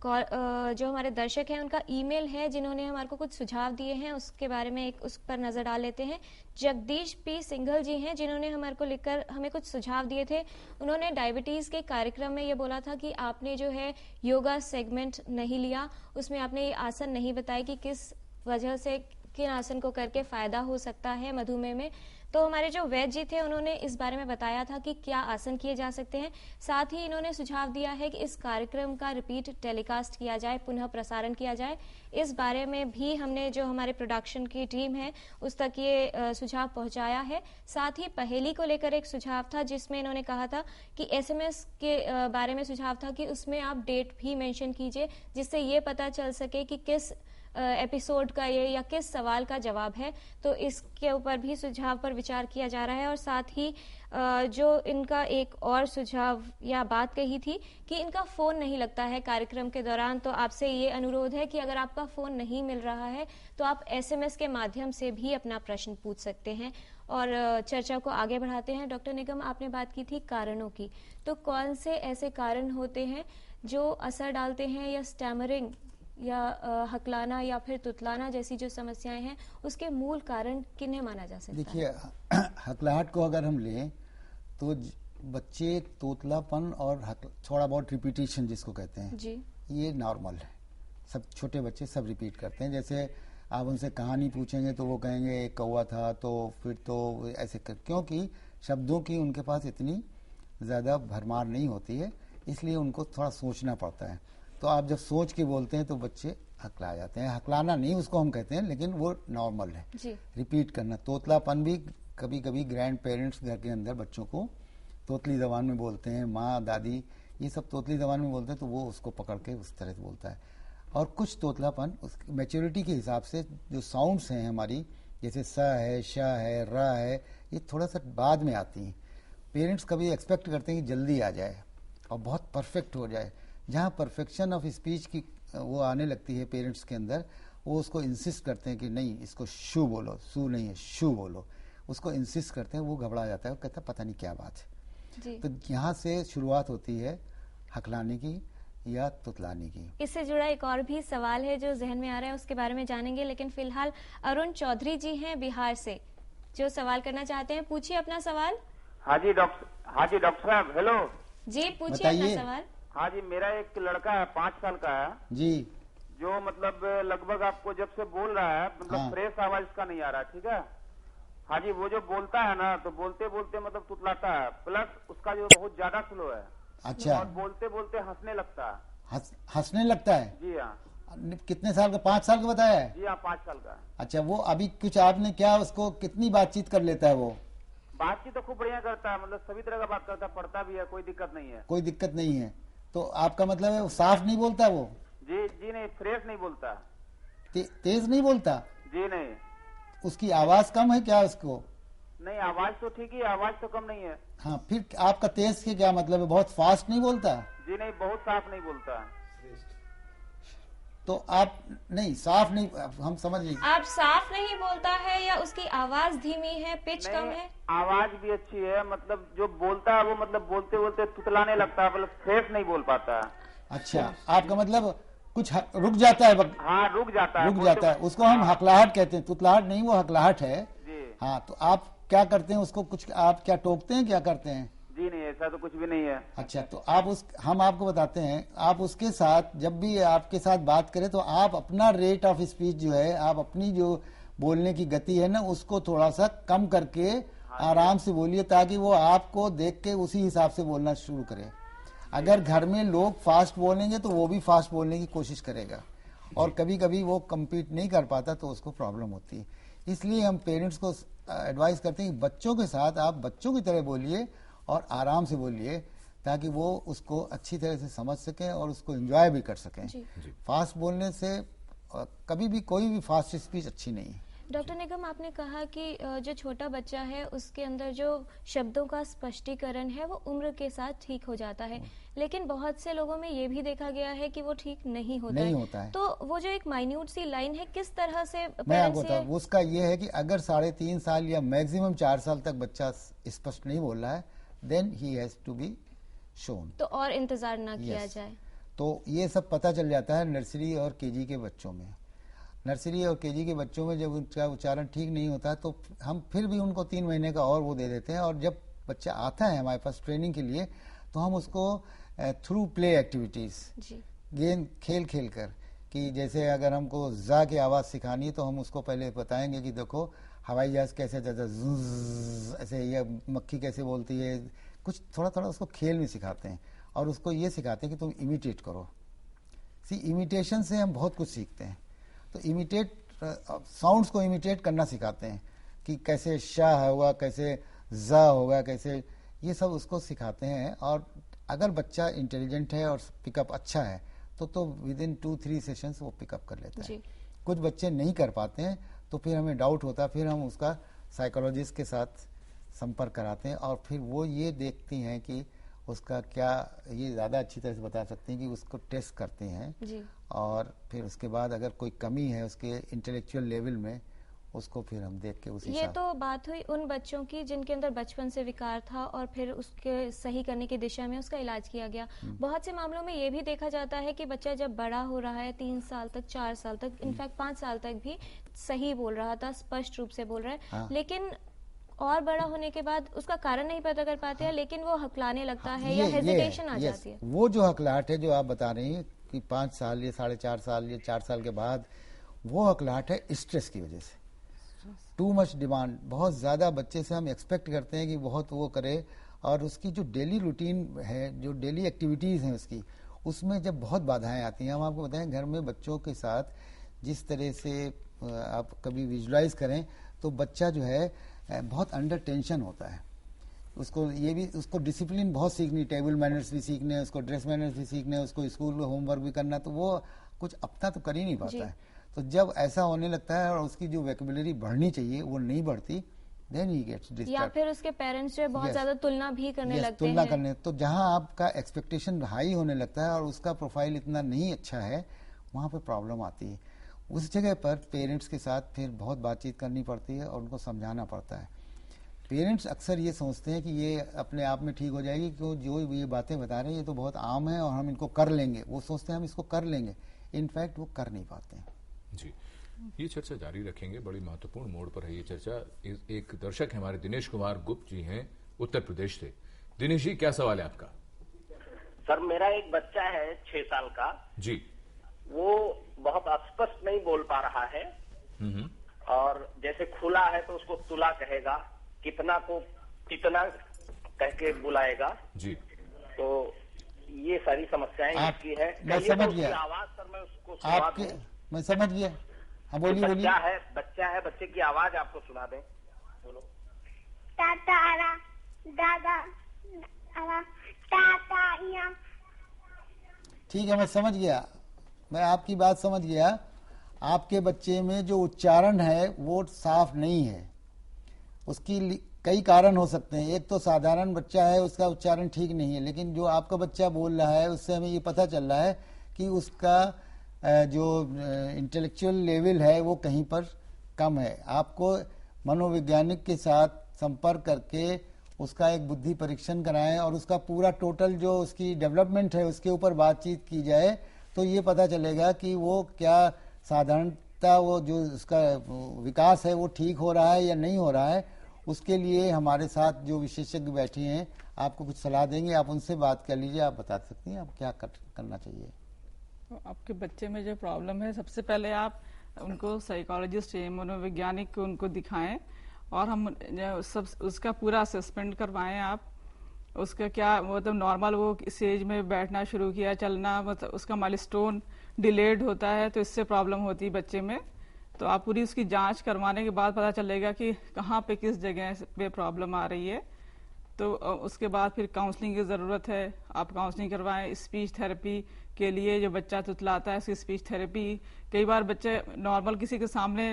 जो हमारे दर्शक हैं उनका ईमेल है, जिन्होंने हमारे को कुछ सुझाव दिए हैं, उसके बारे में उस पर नजर डाल लेते हैं। जगदीश पी सिंघल जी हैं, जिन्होंने हमारे को लिखकर हमें कुछ सुझाव दिए थे। उन्होंने डायबिटीज के कार्यक्रम में ये बोला था कि आपने जो है योगा सेगमेंट नहीं लिया, उसमें आपने ये आसन नहीं बताया कि किस वजह से किन आसन को करके फायदा हो सकता है मधुमेह में। तो हमारे जो वैद्य जी थे उन्होंने इस बारे में बताया था कि क्या आसन किए जा सकते हैं। साथ ही इन्होंने सुझाव दिया है कि इस कार्यक्रम का रिपीट टेलीकास्ट किया जाए, पुनः प्रसारण किया जाए। इस बारे में भी हमने जो हमारे प्रोडक्शन की टीम है उस तक ये सुझाव पहुंचाया है। साथ ही पहेली को लेकर एक सुझाव था, जिसमें इन्होंने कहा था कि एसएमएस के बारे में सुझाव था कि उसमें आप डेट भी मेंशन कीजिए, जिससे ये पता चल सके कि किस एपिसोड का ये या किस सवाल का जवाब है। तो इसके ऊपर भी सुझाव पर विचार किया जा रहा है। और साथ ही जो इनका एक और सुझाव या बात कही थी कि इनका फोन नहीं लगता है कार्यक्रम के दौरान। तो आपसे ये अनुरोध है कि अगर आपका फोन नहीं मिल रहा है तो आप एसएमएस के माध्यम से भी अपना प्रश्न पूछ सकते हैं। और चर्चा को आगे बढ़ाते हैं। डॉक्टर निगम, आपने बात की थी कारणों की, तो कौन से ऐसे कारण होते हैं जो असर डालते हैं या स्टैमरिंग या हकलाना या फिर तुतलाना जैसी जो समस्याएं हैं, उसके मूल कारण किन्हें माना जा सकता है? देखिए, हकलाहट को अगर हम लें तो बच्चे तोतलापन और थोड़ा बहुत रिपीटिशन जिसको कहते हैं जी, ये नॉर्मल है। सब छोटे बच्चे सब रिपीट करते हैं। जैसे आप उनसे कहानी पूछेंगे तो वो कहेंगे एक कौवा था, तो फिर तो ऐसे क्योंकि शब्दों की उनके पास इतनी ज्यादा भरमार नहीं होती है, इसलिए उनको थोड़ा सोचना पड़ता है। तो आप जब सोच के बोलते हैं तो बच्चे हकला जाते हैं। हकलाना नहीं उसको हम कहते हैं, लेकिन वो नॉर्मल है जी। रिपीट करना, तोतलापन भी कभी कभी ग्रैंड पेरेंट्स घर के अंदर बच्चों को तोतली जबान में बोलते हैं, माँ दादी ये सब तोतली जबान में बोलते हैं, तो वो उसको पकड़ के उस तरह से बोलता है। और कुछ तोतलापन उसकी मैच्योरिटी के हिसाब से जो साउंड्स हैं हमारी, जैसे स है, श है, र है, ये थोड़ा सा बाद में आती हैं। पेरेंट्स कभी एक्सपेक्ट करते हैं कि जल्दी आ जाए और बहुत परफेक्ट हो जाए। जहाँ परफेक्शन ऑफ स्पीच की वो आने लगती है पेरेंट्स के अंदर, वो उसको इंसिस्ट करते हैं कि नहीं इसको शू बोलो, सू नहीं है शू बोलो, उसको इंसिस्ट करते हैं। वो घबरा जाता है, वो कहता है पता नहीं क्या बात है जी। तो यहाँ से शुरुआत होती है हकलाने की। या तुतलाने की। इससे जुड़ा एक और भी सवाल है जो जहन में आ रहा है, उसके बारे में जानेंगे, लेकिन फिलहाल अरुण चौधरी जी हैं बिहार से जो सवाल करना चाहते हैं। पूछिए अपना सवाल। हाँ जी डॉक्टर साहब, हेलो जी, पूछिए अपना सवाल। हाँ जी, मेरा एक लड़का है 5 साल का है जी, जो मतलब लगभग आपको जब से बोल रहा है मतलब फ्रेश आवाज इसका नहीं आ रहा, ठीक है। हाँ जी, वो जो बोलता है ना तो बोलते बोलते मतलब तुतलाता है, प्लस उसका जो बहुत ज्यादा स्लो है। अच्छा। और बोलते बोलते हंसने लगता है। हंसने लगता है? जी हाँ। कितने साल का? 5 साल का बताया है? जी हाँ, 5 साल का। अच्छा, वो अभी कुछ आपने क्या उसको कितनी बातचीत कर लेता है? वो बातचीत तो खूब बढ़िया करता है, मतलब सभी तरह का बात करता है, पढ़ता भी है, कोई दिक्कत नहीं है। कोई दिक्कत नहीं है। तो आपका मतलब है वो साफ नहीं बोलता वो? जी नहीं, फ्रेश नहीं बोलता। तेज नहीं बोलता? जी नहीं। उसकी आवाज कम है क्या उसको? नहीं, आवाज तो ठीक ही, आवाज तो कम नहीं है। हाँ, फिर आपका तेज के क्या मतलब है? बहुत फास्ट नहीं बोलता? जी नहीं, बहुत साफ नहीं बोलता। तो आप नहीं, साफ नहीं, हम समझ नहीं। आप साफ नहीं बोलता है या उसकी आवाज धीमी है, पिच कम है? आवाज भी अच्छी है, मतलब जो बोलता है वो मतलब बोलते बोलते तुतलाने लगता है, मतलब फ्रेश नहीं बोल पाता। अच्छा, आपका मतलब कुछ रुक जाता है? हाँ, रुक जाता है। उसको हम हकलाहट कहते हैं, तुतलाहट नहीं, वो हकलाहट है। हाँ, तो आप क्या करते हैं उसको? कुछ आप क्या टोकते हैं, क्या करते हैं? जी नहीं, ऐसा तो कुछ भी नहीं है। अच्छा, तो आप हम आपको बताते हैं, आप उसके साथ जब भी आपके साथ बात करें तो आप अपना रेट ऑफ स्पीच जो है, आप अपनी जो बोलने की गति है ना, उसको थोड़ा सा कम करके आराम से बोलिए, ताकि वो आपको देख के उसी हिसाब से बोलना शुरू करे। अगर घर में लोग फास्ट बोलेंगे तो वो भी फास्ट बोलने की कोशिश करेगा, और कभी कभी वो कम्पीट नहीं कर पाता तो उसको प्रॉब्लम होती है। इसलिए हम पेरेंट्स को एडवाइस करते हैं कि बच्चों के साथ आप बच्चों की तरह बोलिए और आराम से बोलिए, ताकि वो उसको अच्छी तरह से समझ सकें और उसको एंजॉय भी कर सकें। फास्ट बोलने से कभी भी कोई भी फास्ट स्पीच अच्छी नहीं है। डॉक्टर निगम, आपने कहा कि जो छोटा बच्चा है उसके अंदर जो शब्दों का स्पष्टीकरण है वो उम्र के साथ ठीक हो जाता है, लेकिन बहुत से लोगों में ये भी देखा गया है कि वो ठीक नहीं होता है। तो वो जो एक माइन्यूट सी लाइन है, किस तरह से मैं आपको बताऊं, उसका ये है कि अगर 3.5 साल या मैक्सिमम 4 साल तक बच्चा स्पष्ट नहीं बोल रहा है, then he has to be shown. तो और इंतजार ना किया जाए। तो ये सब पता चल जाता है नर्सरी और केजी के बच्चों में। नर्सरी और केजी के बच्चों में जब उनका उच्चारण ठीक नहीं होता तो हम फिर भी उनको 3 महीने का और वो दे देते हैं, और जब बच्चा आता है हमारे पास ट्रेनिंग के लिए तो हम उसको थ्रू प्ले एक्टिविटीज, गेम खेल खेल कर, कि जैसे अगर हमको जा की आवाज सिखानी है तो हम उसको पहले बताएंगे कि देखो हवाई जहाज कैसे जाता है, ऐसे, या मक्खी कैसे बोलती है, कुछ थोड़ा थोड़ा उसको खेल में सिखाते हैं, और उसको ये सिखाते हैं कि तुम इमिटेट करो। इमिटेशन से हम बहुत कुछ सीखते हैं। तो इमिटेट साउंड्स को इमिटेट करना सिखाते हैं कि कैसे शाह होगा, कैसे जा होगा, कैसे, ये सब उसको सिखाते हैं। और अगर बच्चा इंटेलिजेंट है और पिकअप अच्छा है तो विद इन 2-3 सेशंस वो पिकअप कर लेता है। कुछ बच्चे नहीं कर पाते हैं तो फिर हमें डाउट होता है, फिर हम उसका साइकोलॉजिस्ट के साथ संपर्क कराते हैं, और फिर वो ये देखती हैं कि उसका क्या, ये ज़्यादा अच्छी तरह से बता सकते हैं कि उसको टेस्ट करते हैं जी। और फिर उसके बाद अगर कोई कमी है उसके इंटेलेक्चुअल लेवल में, उसको फिर हम देख के उसी ये तो बात हुई उन बच्चों की जिनके अंदर बचपन से विकार था और फिर उसके सही करने की दिशा में उसका इलाज किया गया। बहुत से मामलों में ये भी देखा जाता है कि बच्चा जब बड़ा हो रहा है, 3 साल तक, 4 साल तक, इनफैक्ट 5 साल तक भी सही बोल रहा था, स्पष्ट रूप से बोल रहा है, लेकिन और बड़ा होने के बाद उसका कारण नहीं पता कर पाते हैं, लेकिन वो हकलाने लगता है या हेजिटेशन आ जाती है। वो जो हकलाहट है जो आप बता रही हैं कि 5 साल या 4.5 साल या 4 साल के बाद, वो हकलाहट है स्ट्रेस की वजह से। टू मच डिमांड, बहुत ज्यादा बच्चे से हम एक्सपेक्ट करते हैं कि बहुत वो करे, और उसकी जो डेली रूटीन है, जो डेली एक्टिविटीज हैं उसकी, उसमें जब बहुत बाधाएं आती हैं। हम आपको बताएं, घर में बच्चों के साथ जिस तरह से आप कभी विजुलाइज करें तो बच्चा जो है बहुत अंडर टेंशन होता है। उसको डिसिप्लिन बहुत सीखनी, टेबल मैनर्स भी सीखने, उसको ड्रेस मैनर्स भी सीखने, उसको स्कूल में होमवर्क भी करना, तो वो कुछ अपना तो कर ही नहीं पाता है। तो जब ऐसा होने लगता है और उसकी जो वोकैबुलरी बढ़नी चाहिए वो नहीं बढ़ती, देन ही गेट्स डिस्टर्ब। या फिर उसके पेरेंट्स जो है बहुत ज्यादा तुलना भी करने लगते हैं। तुलना करने, तो जहां आपका एक्सपेक्टेशन हाई होने लगता है और उसका प्रोफाइल इतना नहीं अच्छा है, वहां पर प्रॉब्लम आती है। उस जगह पर पेरेंट्स के साथ फिर बहुत बातचीत करनी पड़ती है और उनको समझाना पड़ता है। पेरेंट्स अक्सर ये सोचते हैं कि ये अपने आप में ठीक हो जाएगी, क्यों जो ये बातें बता रहे हैं ये तो बहुत आम है और हम इनको कर लेंगे, वो सोचते हैं हम इसको कर लेंगे, इनफैक्ट वो कर नहीं पाते हैं। जी, ये चर्चा जारी रखेंगे, बड़ी महत्वपूर्ण मोड़ पर है ये चर्चा। एक दर्शक है हमारे दिनेश कुमार गुप्त जी हैं उत्तर प्रदेश से। दिनेश जी, क्या सवाल है आपका? सर, मेरा एक बच्चा है 6 साल का जी। वो बहुत अस्पष्ट नहीं बोल पा रहा है और जैसे खुला है तो उसको तुला कहेगा, कितना को कितना कह के बुलाएगा जी। तो ये सारी समस्याएं इसकी है। मैं समझ गया आवाज सर, मैं उसको आपके, मैं समझ गया। हाँ बोलिए बोलिए। बच्चा है, बच्चे की आवाज आपको सुना दें। बोलो। टाटा आला, दादा आला, टाटा या। ठीक है, मैं समझ गया, मैं आपकी बात समझ गया। आपके बच्चे में जो उच्चारण है वो साफ नहीं है, उसकी कई कारण हो सकते हैं। एक तो साधारण बच्चा है, उसका उच्चारण ठीक नहीं है, लेकिन जो आपका बच्चा बोल रहा है उससे हमें ये पता चल रहा है कि उसका जो इंटेलेक्चुअल लेवल है वो कहीं पर कम है। आपको मनोवैज्ञानिक के साथ संपर्क करके उसका एक बुद्धि परीक्षण कराएं और उसका पूरा टोटल जो उसकी डेवलपमेंट है उसके ऊपर बातचीत की जाए, तो ये पता चलेगा कि वो क्या साधारणता वो जो उसका विकास है वो ठीक हो रहा है या नहीं हो रहा है। उसके लिए हमारे साथ जो विशेषज्ञ बैठे हैं आपको कुछ सलाह देंगे, आप उनसे बात कर लीजिए, आप बता सकती हैं आप क्या करना चाहिए। तो आपके बच्चे में जो प्रॉब्लम है, सबसे पहले आप उनको साइकोलॉजिस्ट या मनोवैज्ञानिक को उनको दिखाएं और हम सब उसका पूरा असेसमेंट करवाएं। आप उसका क्या मतलब नॉर्मल वो इस एज में बैठना शुरू किया, चलना, मतलब उसका माइलस्टोन डिलेड होता है तो इससे प्रॉब्लम होती है बच्चे में। तो आप पूरी उसकी जांच करवाने के बाद पता चलेगा कि कहाँ पे किस जगह पे प्रॉब्लम आ रही है। तो उसके बाद फिर काउंसलिंग की ज़रूरत है, आप काउंसलिंग करवाएं। स्पीच थेरेपी के लिए जो बच्चा तुतलाता है उसकी स्पीच थेरेपी, कई बार बच्चे नॉर्मल किसी के सामने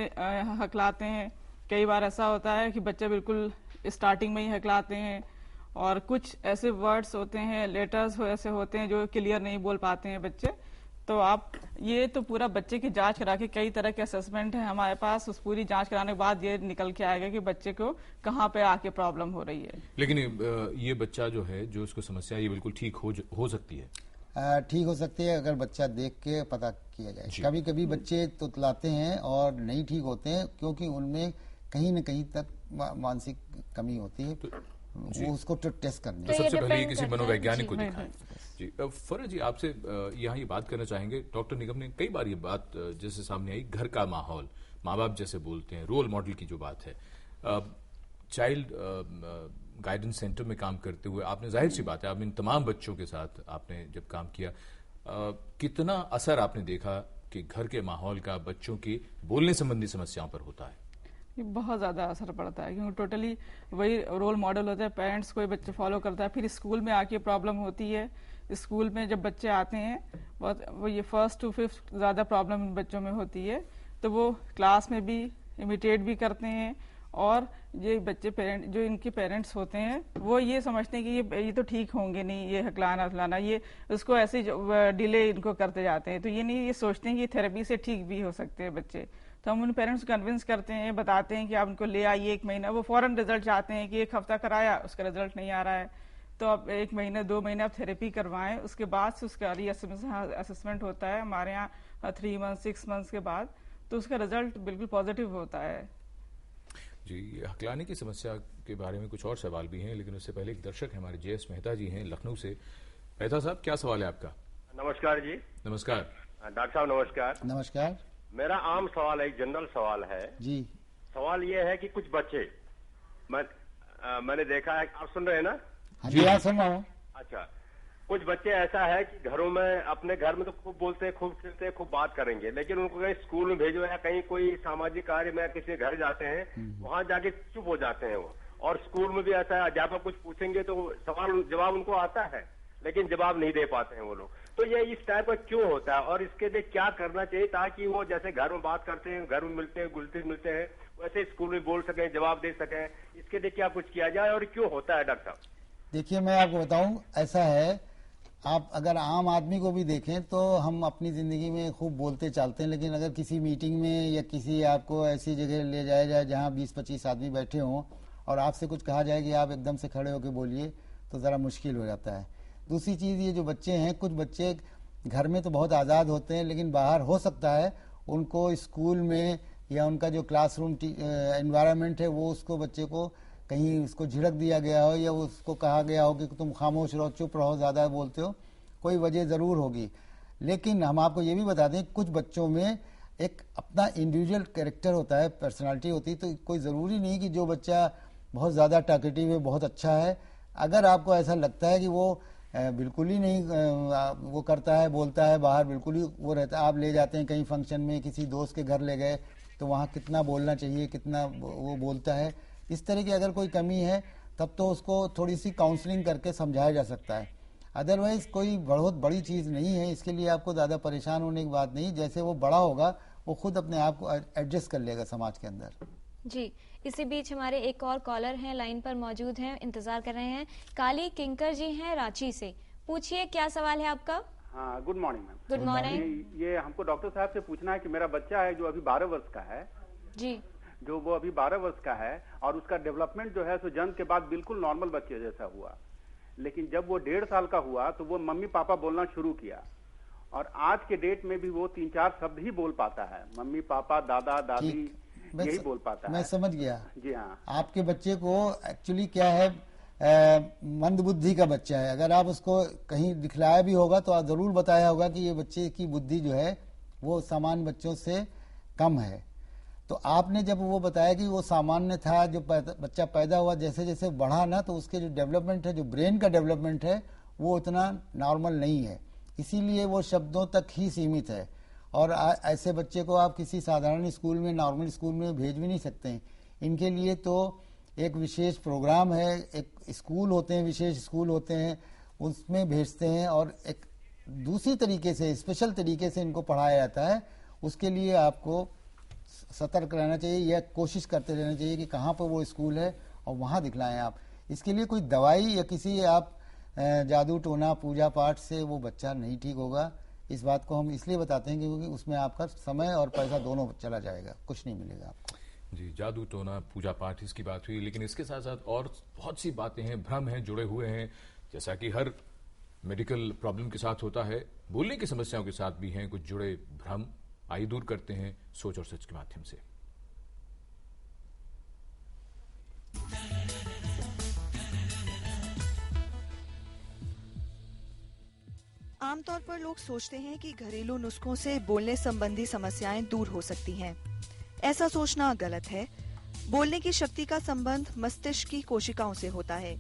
हकलाते हैं, कई बार ऐसा होता है कि बच्चे बिल्कुल स्टार्टिंग में ही हकलाते हैं और कुछ ऐसे वर्ड्स होते हैं, लेटर्स ऐसे होते हैं जो क्लियर नहीं बोल पाते हैं बच्चे। तो आप ये तो पूरा बच्चे की जांच करा के, कई तरह के असेसमेंट है हमारे पास, उस पूरी जांच कराने के बाद ये निकल के आएगा कि बच्चे को कहाँ पे आके प्रॉब्लम हो रही है। लेकिन ये बच्चा जो है, जो इसको समस्या, ये बिल्कुल ठीक हो सकती है। ठीक हो सकती है अगर बच्चा देख के पता किया जाए। कभी कभी बच्चे तुतलाते हैं और नहीं ठीक होते हैं क्योंकि उनमें कहीं न कहीं तक मानसिक कमी होती है, वो उसको टेस्ट करनी है। तो सबसे पहले किसी मनोवैज्ञानिक को दिखाएं। जी, फरज जी, आपसे यहाँ ये बात करना चाहेंगे, डॉक्टर निगम ने कई बार ये बात जैसे सामने आई, घर का माहौल, माँ बाप जैसे बोलते हैं, रोल मॉडल की जो बात है, चाइल्ड गाइडेंस सेंटर में काम करते हुए आपने, जाहिर सी बात है, आप इन तमाम बच्चों के साथ आपने जब काम किया, कितना असर आपने देखा कि घर के माहौल का बच्चों की बोलने संबंधी समस्याओं पर होता है? बहुत ज्यादा असर पड़ता है क्योंकि टोटली वही रोल मॉडल होता है, पेरेंट्स कोई बच्चे फॉलो करता है। फिर स्कूल में आके प्रॉब्लम होती है, स्कूल में जब बच्चे आते हैं बहुत वो ये 1st to 5th ज्यादा प्रॉब्लम बच्चों में होती है, तो वो क्लास में भी इमिटेट भी करते हैं और ये बच्चे पेरेंट जो इनके पेरेंट्स होते हैं वो ये समझते हैं कि ये तो ठीक होंगे नहीं, ये हकलाना ये उसको ऐसे डिले इनको करते जाते हैं। तो ये नहीं, ये सोचते हैं कि थेरेपी से ठीक भी हो सकते हैं बच्चे। तो हम उन पेरेंट्स को कन्विंस करते हैं, बताते हैं कि आप उनको ले आइए 1 महीना, वो फौरन रिजल्ट चाहते हैं कि 1 हफ्ता कराया उसका रिजल्ट नहीं आ रहा है, तो आप 1 महीना 2 महीने आप थेरेपी करवाएं, उसके बाद से उसका असेसमेंट होता है हमारे यहाँ 3 months 6 months के बाद, तो उसका रिजल्ट बिल्कुल पॉजिटिव होता है। जी, हकलाने की समस्या के बारे में कुछ और सवाल भी हैं, लेकिन उससे पहले एक दर्शक है हमारे JS मेहता जी हैं लखनऊ से। मेहता साहब, क्या सवाल है आपका? नमस्कार जी। नमस्कार डॉक्टर साहब, नमस्कार। नमस्कार। मेरा आम सवाल है, एक जनरल सवाल है जी। सवाल ये है कि कुछ बच्चे मैंने देखा है, आप सुन रहे हैं ना? हाँ जी, हाँ सुन रहा हूँ। अच्छा, कुछ बच्चे ऐसा है कि घरों में, अपने घर में तो खूब बोलते हैं, खूब खेलते हैं, खूब बात करेंगे, लेकिन उनको कहीं स्कूल में भेजो या कहीं कोई सामाजिक कार्य में किसी घर जाते हैं, वहां जाके चुप हो जाते हैं वो। और स्कूल में भी ऐसा है, अध्यापक कुछ पूछेंगे तो सवाल जवाब उनको आता है लेकिन जवाब नहीं दे पाते हैं वो लोग। तो ये इस टाइप का क्यों होता है और इसके लिए क्या करना चाहिए ताकि वो जैसे घर में बात करते हैं, घर में मिलते हैं, घुलते मिलते हैं, वैसे स्कूल में बोल सकें, जवाब दे सकें? इसके लिए क्या कुछ किया जाए और क्यों होता है डॉक्टर साहब? देखिए, मैं आपको बताऊं, ऐसा है, आप अगर आम आदमी को भी देखें तो हम अपनी जिंदगी में खूब बोलते चालते हैं, लेकिन अगर किसी मीटिंग में या किसी आपको ऐसी जगह ले जाया जाए जहां 20-25 आदमी बैठे हों और आपसे कुछ कहा जाए कि आप एकदम से खड़े होकर बोलिए तो ज़रा मुश्किल हो जाता है। दूसरी चीज़, ये जो बच्चे हैं, कुछ बच्चे घर में तो बहुत आज़ाद होते हैं, लेकिन बाहर हो सकता है उनको स्कूल में या उनका जो क्लासरूम एनवायरनमेंट है वो उसको बच्चे को कहीं उसको झिड़क दिया गया हो या उसको कहा गया हो कि तुम खामोश रहो, चुप रहो, ज़्यादा बोलते हो, कोई वजह ज़रूर होगी। लेकिन हम आपको ये भी बता दें, कुछ बच्चों में एक अपना इंडिविजुअल कैरेक्टर होता है, पर्सनालिटी होती है, तो कोई ज़रूरी नहीं कि जो बच्चा बहुत ज़्यादा टॉकेटिव है बहुत अच्छा है। अगर आपको ऐसा लगता है कि वो बिल्कुल ही नहीं वो करता है, बोलता है, बाहर बिल्कुल ही वो रहता है, आप ले जाते हैं कहीं फंक्शन में, किसी दोस्त के घर ले गए तो वहाँ कितना बोलना चाहिए, कितना वो बोलता है, इस तरह की अगर कोई कमी है तब तो उसको थोड़ी सी काउंसलिंग करके समझाया जा सकता है। अदरवाइज कोई बहुत बड़ी चीज़ नहीं है, इसके लिए आपको ज़्यादा परेशान होने की बात नहीं। जैसे वो बड़ा होगा वो खुद अपने आप को एडजस्ट कर लेगा समाज के अंदर। जी, इसी बीच हमारे एक और कॉलर हैं, लाइन पर मौजूद हैं, इंतजार कर रहे हैं। काली किंकर जी हैं रांची से, पूछिए क्या सवाल है आपका। हाँ, good morning ma'am. Good morning. ये हमको डॉक्टर साहब से पूछना है कि मेरा बच्चा है जो अभी 12 वर्ष का है जी, जो वो अभी 12 वर्ष का है और उसका डेवलपमेंट जो है सो जन्म के बाद बिल्कुल नॉर्मल बच्चे जैसा हुआ, लेकिन जब वो 1.5 साल का हुआ तो वो मम्मी पापा बोलना शुरू किया और आज के डेट में भी वो 3-4 शब्द ही बोल पाता है, मम्मी पापा दादा दादी यही बोल पाता है। मैं समझ गया। जी हाँ, आपके बच्चे को एक्चुअली क्या है, मंद बुद्धि का बच्चा है। अगर आप उसको कहीं दिखलाया भी होगा तो जरूर बताया होगा कि ये बच्चे की बुद्धि जो है वो सामान्य बच्चों से कम है। तो आपने जब वो बताया कि वो सामान्य था, जो बच्चा पैदा हुआ जैसे जैसे बढ़ा ना, तो उसके जो डेवलपमेंट है, जो ब्रेन का डेवलपमेंट है, वो उतना नॉर्मल नहीं है, इसीलिए वो शब्दों तक ही सीमित है। और ऐसे बच्चे को आप किसी साधारण स्कूल में, नॉर्मल स्कूल में भेज भी नहीं सकते हैं। इनके लिए तो एक विशेष प्रोग्राम है, एक स्कूल होते हैं, विशेष स्कूल होते हैं, उसमें भेजते हैं और एक दूसरी तरीके से, स्पेशल तरीके से इनको पढ़ाया जाता है। उसके लिए आपको सतर्क रहना चाहिए या कोशिश करते रहना चाहिए कि कहाँ पर वो स्कूल है और वहाँ दिखलाएं आप। इसके लिए कोई दवाई या किसी आप जादू टोना पूजा पाठ से वो बच्चा नहीं ठीक होगा। इस बात को हम इसलिए बताते हैं क्योंकि उसमें आपका समय और पैसा दोनों चला जाएगा, कुछ नहीं मिलेगा आपको। जी, जादू टोना पूजा पाठ इसकी बात हुई, लेकिन इसके साथ साथ और बहुत सी बातें हैं, भ्रम हैं, जुड़े हुए हैं, जैसा कि हर मेडिकल प्रॉब्लम के साथ होता है, बोलने की समस्याओं के साथ भी हैं कुछ जुड़े भ्रम। आइए दूर करते हैं सोच और सच के माध्यम से। आमतौर पर लोग सोचते हैं कि घरेलू नुस्खों से बोलने संबंधी समस्याएं दूर हो सकती हैं। ऐसा सोचना गलत है। बोलने की शक्ति का संबंध मस्तिष्क की कोशिकाओं से होता है।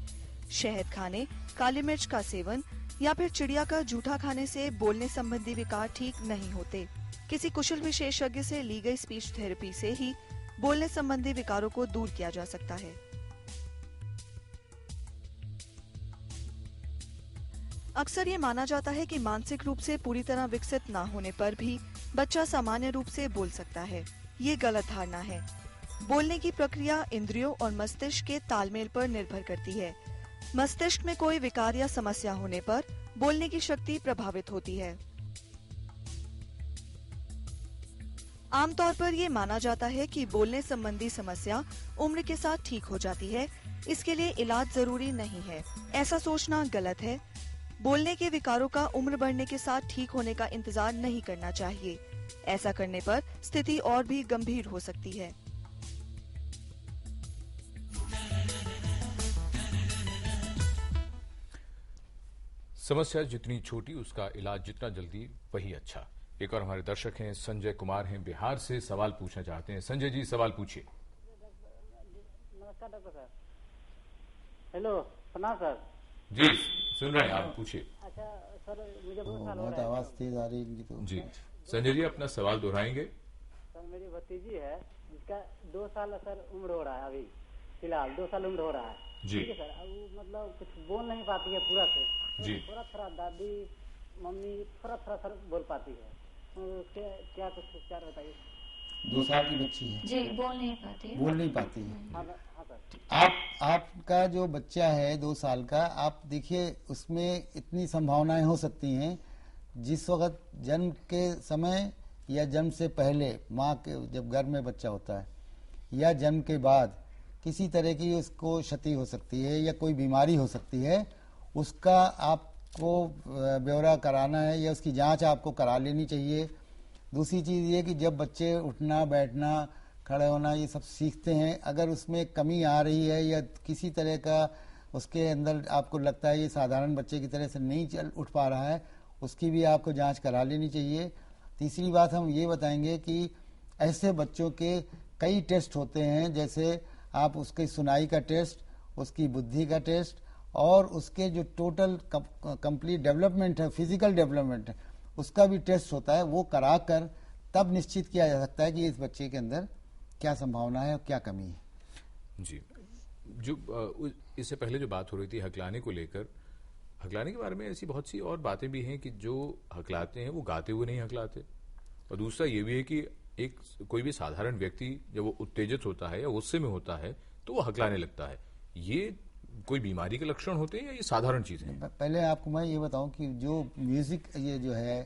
शहद खाने, काली मिर्च का सेवन या फिर चिड़िया का जूठा खाने से बोलने संबंधी विकार ठीक नहीं होते। किसी कुशल विशेषज्ञ से ली गई स्पीच थेरेपी से ही बोलने संबंधी विकारों को दूर किया जा सकता है। अक्सर ये माना जाता है कि मानसिक रूप से पूरी तरह विकसित ना होने पर भी बच्चा सामान्य रूप से बोल सकता है। ये गलत धारणा है। बोलने की प्रक्रिया इंद्रियों और मस्तिष्क के तालमेल पर निर्भर करती है। मस्तिष्क में कोई विकार या समस्या होने पर बोलने की शक्ति प्रभावित होती है। आमतौर पर ये माना जाता है कि बोलने संबंधी समस्या उम्र के साथ ठीक हो जाती है, इसके लिए इलाज जरूरी नहीं है। ऐसा सोचना गलत है। बोलने के विकारों का उम्र बढ़ने के साथ ठीक होने का इंतजार नहीं करना चाहिए। ऐसा करने पर स्थिति और भी गंभीर हो सकती है। समस्या जितनी छोटी उसका इलाज जितना जल्दी वही अच्छा। एक और हमारे दर्शक हैं, संजय कुमार हैं, बिहार से सवाल पूछना चाहते हैं। संजय जी सवाल पूछिए। नमस्कार डॉक्टर साहब। हेलो, प्रणाम सर। जी सुन रहे हैं, आप पूछिए। अच्छा सर, मुझे 2 साल हो रहा है। आवाज तेज आ रही है तो। जी संजय जी अपना सवाल दोहराएंगे। सर मेरी भतीजी है जिसका 2 साल सर उम्र हो रहा है, अभी फिलहाल 2 साल उम्र हो रहा है। जी ठीक है सर। अब मतलब कुछ बोल नहीं पाती है पूरा से, जी थोड़ा थोड़ा दादी मम्मी थोड़ा थोड़ा सर बोल पाती है। उसके क्या कुछ उपचार बताइए। 2 साल की बच्ची है जी, बोल नहीं पाती है। बोल नहीं पाती है। हाँ सर। आपका जो बच्चा है 2 साल का, आप देखिए उसमें इतनी संभावनाएं हो सकती हैं। जिस वक्त जन्म के समय या जन्म से पहले माँ के जब गर्भ में बच्चा होता है या जन्म के बाद किसी तरह की उसको क्षति हो सकती है या कोई बीमारी हो सकती है, उसका आपको ब्यौरा कराना है या उसकी जांच आपको करा लेनी चाहिए। दूसरी चीज़ ये कि जब बच्चे उठना बैठना खड़े होना ये सब सीखते हैं, अगर उसमें कमी आ रही है या किसी तरह का उसके अंदर आपको लगता है ये साधारण बच्चे की तरह से नहीं उठ पा रहा है, उसकी भी आपको जांच करा लेनी चाहिए। तीसरी बात हम ये बताएंगे कि ऐसे बच्चों के कई टेस्ट होते हैं, जैसे आप उसकी सुनाई का टेस्ट, उसकी बुद्धि का टेस्ट और उसके जो टोटल कंप्लीट डेवलपमेंट है, फिजिकल डेवलपमेंट है, उसका भी टेस्ट होता है। वो कराकर तब निश्चित किया जा सकता है कि इस बच्चे के अंदर क्या संभावना है और क्या कमी है। जी, जो इससे पहले जो बात हो रही थी हकलाने को लेकर, हकलाने के बारे में ऐसी बहुत सी और बातें भी हैं कि जो हकलाते हैं वो गाते हुए नहीं हकलाते, और दूसरा ये भी है कि एक कोई भी साधारण व्यक्ति जब वो उत्तेजित होता है या गुस्से में होता है तो वो हकलाने लगता है। ये कोई बीमारी के लक्षण होते हैं या ये साधारण चीज है? पहले आपको मैं ये बताऊं कि जो म्यूजिक ये जो है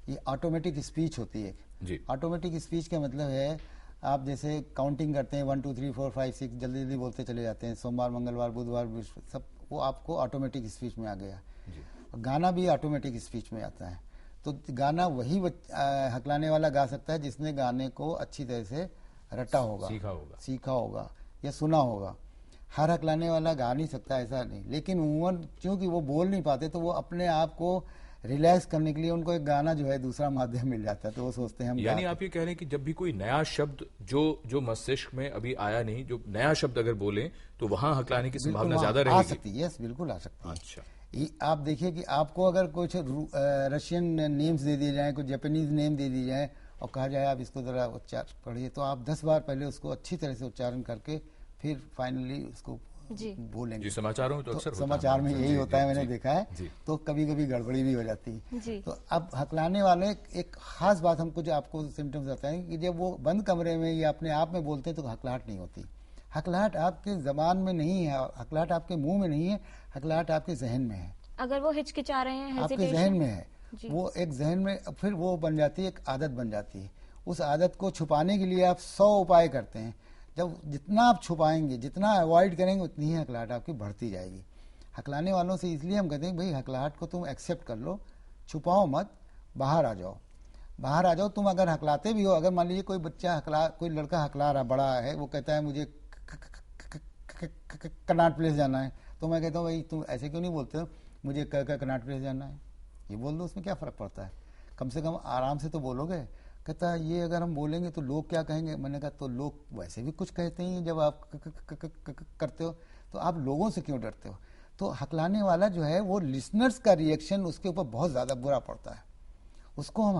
ये ऑटोमेटिक स्पीच होती है जी। ऑटोमेटिक स्पीच का मतलब है आप जैसे काउंटिंग करते हैं 1 2 3 4 5 6 जल्दी जल्दी बोलते चले जाते हैं, सोमवार मंगलवार बुधवार सब वो आपको ऑटोमेटिक स्पीच में आ गया। गाना भी ऑटोमेटिक स्पीच में आता है। तो गाना वही हकलाने वाला गा सकता है जिसने गाने को अच्छी तरह से रटा होगा, सीखा होगा या सुना होगा। हर हकलाने वाला गा नहीं सकता, ऐसा नहीं, लेकिन उमूमन क्योंकि वो बोल नहीं पाते तो वो अपने आप को रिलैक्स करने के लिए उनको एक गाना जो है दूसरा माध्यम मिल जाता है, तो वो सोचते हैं हम। यानी आप ये कह रहे हैं कि जब भी कोई नया शब्द जो मस्तिष्क में अभी आया नहीं, जो नया शब्द अगर बोले तो वहां हकलाने की संभावना ज्यादा रहेगी? आ सकती है, यस बिल्कुल आ सकती है। अच्छा, आप देखिए कि आपको अगर कुछ रशियन नेम्स दे दिए जाए, कुछ जापानीज नेम दे दिए जाए और कहा जाए आप इसको जरा उच्चार पढ़िए, तो आप 10 बार पहले उसको अच्छी तरह से उच्चारण करके फिर फाइनली उसको बोलेंगे। जी, समाचारों में तो अक्सर समाचार में यही होता है, मैंने देखा है। तो कभी कभी गड़बड़ी भी हो जाती है। तो अब हकलाने वाले एक खास बात हम कुछ आपको सिम्टम्स बताते हैं कि जब वो बंद कमरे में या अपने आप में बोलते हैं तो हकलाहट नहीं होती। हकलाहट आपके जबान में नहीं है, हकलाहट आपके मुंह में नहीं है, हकलाहट आपके जहन में है। अगर वो हिचकिचा रहे हैं, आपके जहन में है, वो एक जहन में फिर वो बन जाती है, एक आदत बन जाती है। उस आदत को छुपाने के लिए आप 100 उपाय करते हैं। जब जितना आप छुपाएंगे, जितना अवॉइड करेंगे, उतनी ही हकलाहट आपकी बढ़ती जाएगी। हकलाने वालों से इसलिए हम कहते हैं भाई हकलाहट को तुम एक्सेप्ट कर लो, छुपाओ मत, बाहर आ जाओ, बाहर आ जाओ। तुम अगर हकलाते भी हो, अगर मान लीजिए कोई लड़का हकला रहा बड़ा है, वो कहता है मुझे कनॉट प्लेस जाना है, तो मैं कहता हूँ भाई तुम ऐसे क्यों नहीं बोलते हो, मुझे कनॉट प्लेस जाना है, ये बोल दो, उसमें क्या फर्क पड़ता है, कम से कम आराम से तो बोलोगे। कहता है ये अगर हम बोलेंगे तो लोग क्या कहेंगे। मैंने कहा तो लोग वैसे भी कुछ कहते ही जब आप करते हो, तो आप लोगों से क्यों डरते हो। तो हकलाने वाला जो है वो लिसनर्स का रिएक्शन उसके ऊपर बहुत ज्यादा बुरा पड़ता है, उसको हम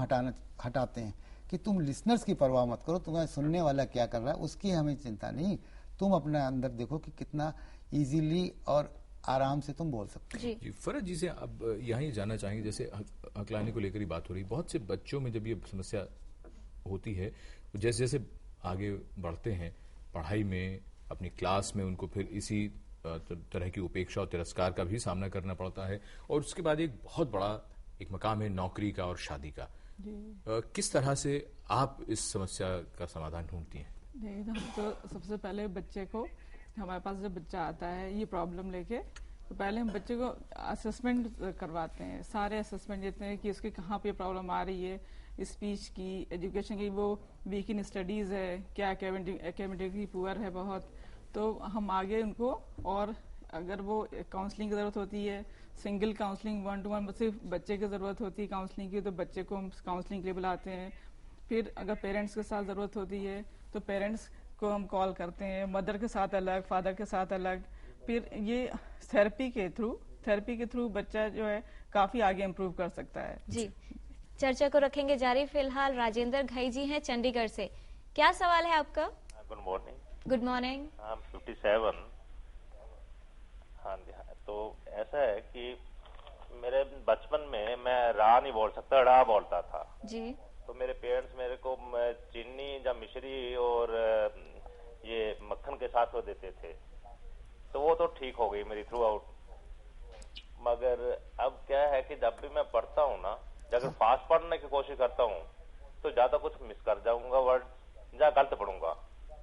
हटाते हैं कि तुम लिसनर्स की परवाह मत करो, तुम्हें सुनने वाला क्या कर रहा है उसकी हमें चिंता नहीं, तुम अपने अंदर देखो कि कितना इजीली और आराम से तुम बोल सकते हो। जी, फरज जी से अब यहाँ ये जानना चाहेंगे, जैसे हकलाने को लेकर ही बात हो रही, बहुत से बच्चों में जब ये समस्या होती है, जैसे जैसे आगे बढ़ते हैं पढ़ाई में, अपनी क्लास में, उनको फिर इसी तरह की उपेक्षा और तिरस्कार का भी सामना करना पड़ता है, और उसके बाद एक बहुत बड़ा एक मकाम है नौकरी का और शादी का। किस तरह से आप इस समस्या का समाधान ढूंढती हैं? तो सबसे पहले बच्चे को, हमारे पास जब बच्चा आता है ये प्रॉब्लम लेके, तो पहले हम बच्चे को असेसमेंट करवाते हैं, सारे असेसमेंट देते हैं कि उसके कहाँ पे प्रॉब्लम आ रही है, स्पीच की, एजुकेशन की, वो वीक इन स्टडीज है, क्या एकेडमिकली पुअर है बहुत, तो हम आगे उनको, और अगर वो काउंसलिंग की जरूरत होती है, सिंगल काउंसलिंग 1-to-1 सिर्फ बच्चे की जरूरत होती है काउंसलिंग की, तो बच्चे को हम काउंसलिंग के लिए बुलाते हैं। फिर अगर पेरेंट्स के साथ जरूरत होती है तो पेरेंट्स को हम कॉल करते हैं, मदर के साथ अलग, फादर के साथ अलग। फिर ये थेरेपी के थ्रू बच्चा जो है काफी आगे इम्प्रूव कर सकता है। जी, चर्चा को रखेंगे जारी। फिलहाल राजेंद्र घई जी हैं चंडीगढ़ से, क्या सवाल है आपका? Good morning. Good morning. 57। हाँ जी, हाँ। तो ऐसा है कि मेरे बचपन में मैं रा नहीं बोल सकता, ड़ा बोलता था जी। तो मेरे पेरेंट्स मेरे को चीनी या मिश्री और ये मक्खन के साथ वो देते थे, तो वो तो ठीक हो गई मेरी थ्रू आउट। मगर अब क्या है कि जब भी मैं पढ़ता हूँ ना, अगर फास्ट पढ़ने की कोशिश करता हूँ तो ज्यादा कुछ मिस कर जाऊंगा वर्ड, या गलत पढ़ूंगा।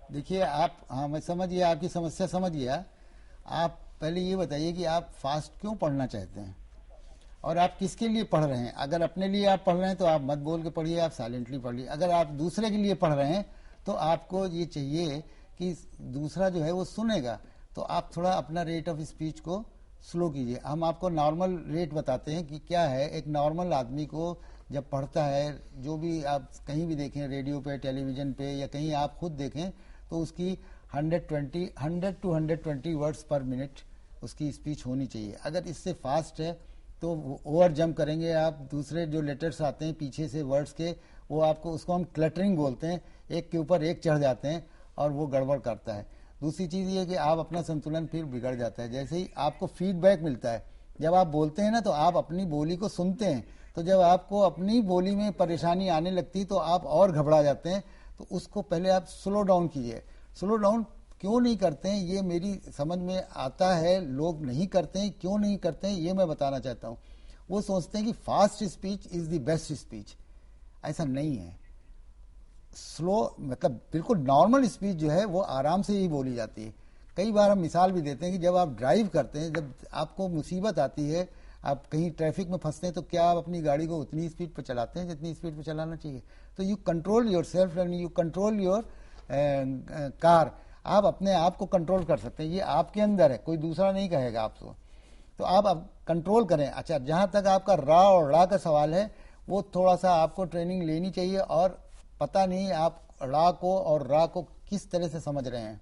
देखिए आप, हाँ मैं समझ गया, आपकी समस्या समझ गया। आप पहले ये बताइए कि आप फास्ट क्यों पढ़ना चाहते हैं और आप किसके लिए पढ़ रहे हैं। अगर अपने लिए आप पढ़ रहे हैं तो आप मत बोल के पढ़िए, आप साइलेंटली पढ़िए। अगर आप दूसरे के लिए पढ़ रहे हैं तो आपको ये चाहिए कि दूसरा जो है वो सुनेगा, तो आप थोड़ा अपना रेट ऑफ स्पीच को स्लो कीजिए। हम आपको नॉर्मल रेट बताते हैं कि क्या है। एक नॉर्मल आदमी को जब पढ़ता है, जो भी आप कहीं भी देखें, रेडियो पे, टेलीविजन पे या कहीं आप खुद देखें, तो उसकी 100 to 120 वर्ड्स पर मिनट उसकी स्पीच होनी चाहिए। अगर इससे फास्ट है तो ओवर जंप करेंगे आप, दूसरे जो लेटर्स आते हैं पीछे से वर्ड्स के, वो आपको, उसको हम क्लटरिंग बोलते हैं, एक के ऊपर एक चढ़ जाते हैं और वो गड़बड़ करता है। दूसरी चीज़ ये कि आप अपना संतुलन फिर बिगड़ जाता है। जैसे ही आपको फीडबैक मिलता है, जब आप बोलते हैं ना तो आप अपनी बोली को सुनते हैं, तो जब आपको अपनी बोली में परेशानी आने लगती तो आप और घबरा जाते हैं। तो उसको पहले आप स्लो डाउन कीजिए। स्लो डाउन क्यों नहीं करते हैं ये मेरी समझ में आता है, लोग नहीं करते हैं। क्यों नहीं करते हैं ये मैं बताना चाहता हूँ। वो सोचते हैं कि fast speech is the best speech. ऐसा नहीं है। स्लो मतलब बिल्कुल नॉर्मल स्पीच जो है वो आराम से ही बोली जाती है। कई बार हम मिसाल भी देते हैं कि जब आप ड्राइव करते हैं, जब आपको मुसीबत आती है, आप कहीं ट्रैफिक में फंसते हैं, तो क्या आप अपनी गाड़ी को उतनी स्पीड पर चलाते हैं जितनी स्पीड पर चलाना चाहिए? तो you control your self and you control your car. आप अपने आप को कंट्रोल कर सकते हैं, ये आपके अंदर है, कोई दूसरा नहीं कहेगा आपको। तो आप कंट्रोल करें। अच्छा, जहां तक आपका रा और ड़ा का सवाल है, वो थोड़ा सा आपको ट्रेनिंग लेनी चाहिए। और पता नहीं आप ड़ा को और रा को किस तरह से समझ रहे हैं,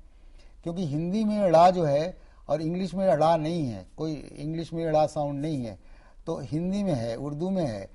क्योंकि हिंदी में ड़ा जो है और इंग्लिश में ड़ा नहीं है, कोई इंग्लिश में ड़ा साउंड नहीं है, तो हिंदी में है, उर्दू में है।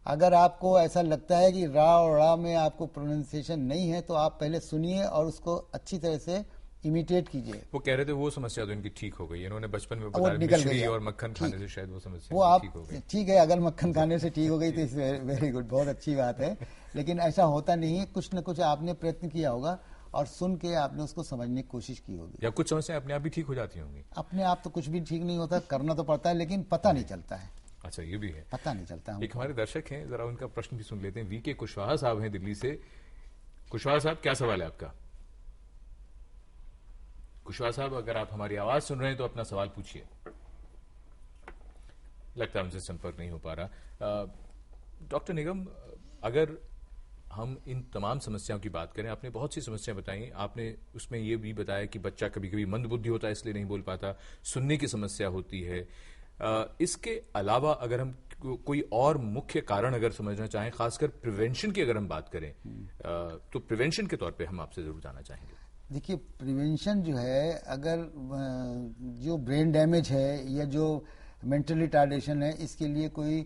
अगर आपको ऐसा लगता है कि रा और ड़ा में आपको प्रोनाउंसिएशन नहीं है, तो आप पहले सुनिए और उसको अच्छी तरह से इमिटेट कीजिए। वो कह रहे थे वो समस्या तो इनकी ठीक हो गई, इन्होंने बचपन में बताया मिश्री और मक्खन खाने से शायद वो समस्या वो आप ठीक हो गई। ठीक है, अगर मक्खन खाने से ठीक हो गई तो वेरी गुड, बहुत अच्छी बात है। लेकिन ऐसा होता नहीं है। कुछ न कुछ आपने प्रयत्न किया होगा और सुन के आपने उसको समझने की कोशिश की होगी। या कुछ समस्याएं अपने आप भी ठीक हो जाती होंगी। अपने आप तो कुछ भी ठीक नहीं होता, करना तो पड़ता है, लेकिन पता नहीं चलता है। अच्छा, ये भी है, पता नहीं चलता। एक हमारे दर्शक हैं, जरा उनका प्रश्न भी सुन लेते हैं। वीके कुशवाहा साहब हैं दिल्ली से। कुशवाहा साहब, क्या सवाल है आपका? कुशवाहा साहब, अगर आप हमारी आवाज सुन रहे हैं तो अपना सवाल पूछिए। लगता है उनसे संपर्क नहीं हो पा रहा। डॉक्टर निगम, अगर हम इन तमाम समस्याओं की बात करें, आपने बहुत सी समस्याएं बताई। आपने उसमें यह भी बताया कि बच्चा कभी कभी मंदबुद्धि होता है इसलिए नहीं बोल पाता, सुनने की समस्या होती है। इसके अलावा अगर हम कोई और मुख्य कारण अगर समझना चाहें, खासकर प्रिवेंशन की अगर हम बात करें, तो प्रिवेंशन के तौर पे हम आपसे जरूर जानना चाहेंगे। देखिए, प्रिवेंशन जो है, अगर जो ब्रेन डैमेज है या जो मेंटल रिटार्डेशन है, इसके लिए कोई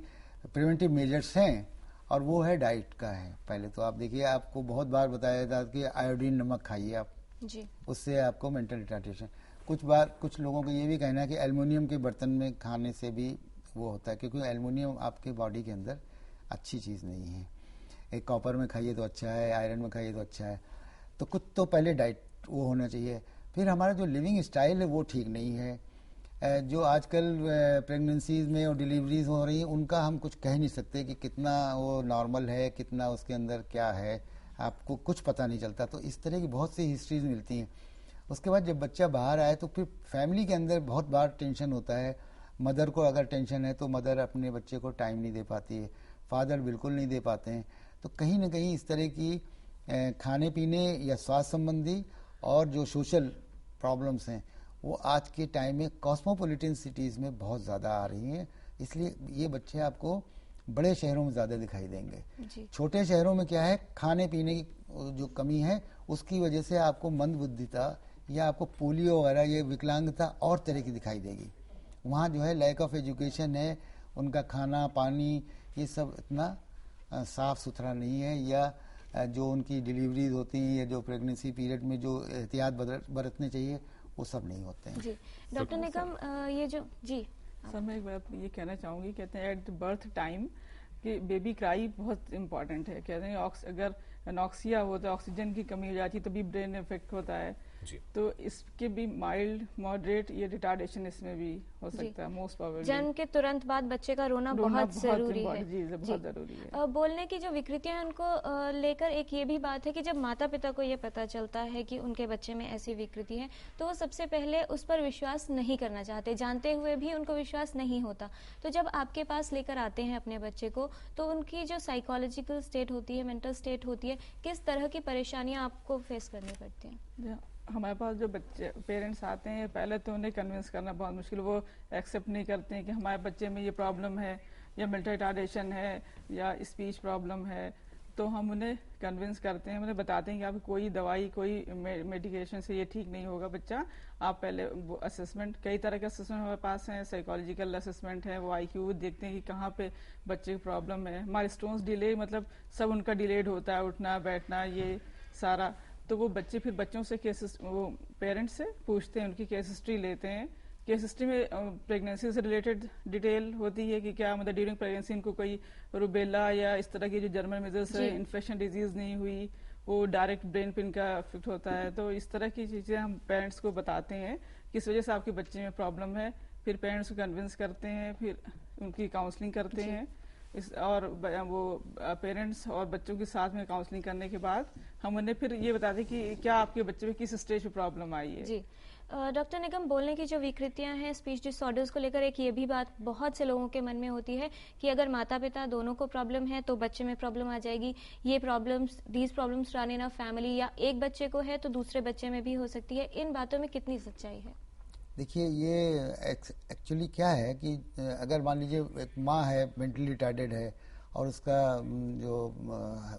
प्रिवेंटिव मेजर्स हैं और वो है डाइट का है। पहले तो आप देखिए, आपको बहुत बार बताया था कि आयोडीन नमक खाइए आप जी, उससे आपको मेंटल रिटार्डेशन। कुछ लोगों को ये भी कहना है कि एल्युमिनियम के बर्तन में खाने से भी वो होता है, क्योंकि एल्युमिनियम आपके बॉडी के अंदर अच्छी चीज़ नहीं है। एक कॉपर में खाइए तो अच्छा है, आयरन में खाइए तो अच्छा है। तो कुछ तो पहले डाइट वो होना चाहिए। फिर हमारा जो लिविंग स्टाइल है वो ठीक नहीं है। जो आजकल प्रेगनेंसीज में और डिलीवरीज हो रही हैं, उनका हम कुछ कह नहीं सकते कि कितना वो नॉर्मल है, कितना उसके अंदर क्या है, आपको कुछ पता नहीं चलता। तो इस तरह की बहुत सी हिस्ट्रीज मिलती हैं। उसके बाद जब बच्चा बाहर आए तो फिर फैमिली के अंदर बहुत बार टेंशन होता है। मदर को अगर टेंशन है तो मदर अपने बच्चे को टाइम नहीं दे पाती है, फादर बिल्कुल नहीं दे पाते हैं। तो कहीं ना कहीं इस तरह की खाने पीने या स्वास्थ्य संबंधी और जो सोशल प्रॉब्लम्स हैं वो आज के टाइम में कॉस्मोपॉलिटन सिटीज़ में बहुत ज़्यादा आ रही हैं। इसलिए ये बच्चे आपको बड़े शहरों में ज़्यादा दिखाई देंगे। छोटे शहरों में क्या है, खाने पीने की जो कमी है उसकी वजह से आपको मंदबुद्धिता या आपको पोलियो वगैरह ये विकलांगता और तरह की दिखाई देगी। वहाँ जो है लैक ऑफ एजुकेशन है, उनका खाना पानी ये सब इतना साफ सुथरा नहीं है, या जो उनकी डिलीवरीज होती हैं या जो प्रेगनेंसी पीरियड में जो एहतियात बरतने चाहिए वो सब नहीं होते हैं। जी डॉक्टर निगम, ये जो जी सर, मैं एक बात ये कहना चाहूँगी, कहते हैं एट बर्थ टाइम कि बेबी क्राई बहुत इम्पॉर्टेंट है। कहते हैं अगर एनॉक्सिया होता है, ऑक्सीजन की कमी हो जाती है, तभी ब्रेन इफेक्ट होता है। तो इसके भी माइल्ड मॉडरेट ये रिटार्डेशन इसमें भी हो सकता है मोस्ट प्रोबेबली। जन्म के तुरंत बाद बच्चे का रोना बहुत जरूरी है। बहुत जरूरी है। बोलने की जो विकृतियां हैं उनको लेकर एक ये भी बात है कि जब माता पिता को ये पता चलता है कि उनके बच्चे में ऐसी विकृति है तो वो सबसे पहले उस पर विश्वास नहीं करना चाहते, जानते हुए भी उनको विश्वास नहीं होता। तो जब आपके पास लेकर आते हैं अपने बच्चे को तो उनकी जो साइकोलॉजिकल स्टेट होती है, मेंटल स्टेट होती है, किस तरह की परेशानियां आपको फेस करनी पड़ती हैं? हमारे पास जो बच्चे पेरेंट्स आते हैं पहले तो उन्हें कन्विंस करना बहुत मुश्किल, वो एक्सेप्ट नहीं करते हैं कि हमारे बच्चे में ये प्रॉब्लम है या मेंटल रिटार्डेशन है या स्पीच प्रॉब्लम है। तो हम उन्हें कन्विंस करते हैं, उन्हें बताते हैं कि आप कोई दवाई कोई मेडिकेशन से ये ठीक नहीं होगा बच्चा, आप पहले वो असेसमेंट, कई तरह के असेसमेंट हमारे पास हैं, साइकोलॉजिकल असेसमेंट है, वो IQ देखते हैं कि कहाँ पे बच्चे की प्रॉब्लम है। माइलस्टोन्स डिले मतलब सब उनका डिलेड होता है, उठना बैठना ये सारा। तो वो बच्चे फिर बच्चों से केसेस वो पेरेंट्स से पूछते हैं, उनकी केस हिस्ट्री लेते हैं। केस हिस्ट्री में प्रेगनेंसी से रिलेटेड डिटेल होती है कि क्या मतलब ड्यूरिंग प्रेगनेंसी इनको कोई रुबेला या इस तरह की जो जर्मन मेजर्स है इन्फेक्शन डिजीज नहीं हुई, वो डायरेक्ट ब्रेन पे इनका इफेक्ट होता है। तो इस तरह की चीजें हम पेरेंट्स को बताते हैं किस वजह से आपके बच्चे में प्रॉब्लम है। फिर पेरेंट्स को कन्विंस करते हैं, फिर उनकी काउंसलिंग करते हैं। और वो पेरेंट्स और बच्चों के साथ में काउंसलिंग करने के बाद हम उन्हें फिर ये बताते हैं कि क्या आपके बच्चे में किस स्टेज पे प्रॉब्लम आई है। जी डॉक्टर निगम, बोलने की जो विकृतियां हैं, स्पीच डिसऑर्डर्स को लेकर एक ये भी बात बहुत से लोगों के मन में होती है कि अगर माता पिता दोनों को प्रॉब्लम है तो बच्चे में प्रॉब्लम आ जाएगी। ये problems, these problems run in a family, या एक बच्चे को है तो दूसरे बच्चे में भी हो सकती है। इन बातों में कितनी सच्चाई है? देखिए, ये एक्चुअली क्या है कि अगर मान लीजिए एक माँ है मेंटली रिटार्डेड है और उसका जो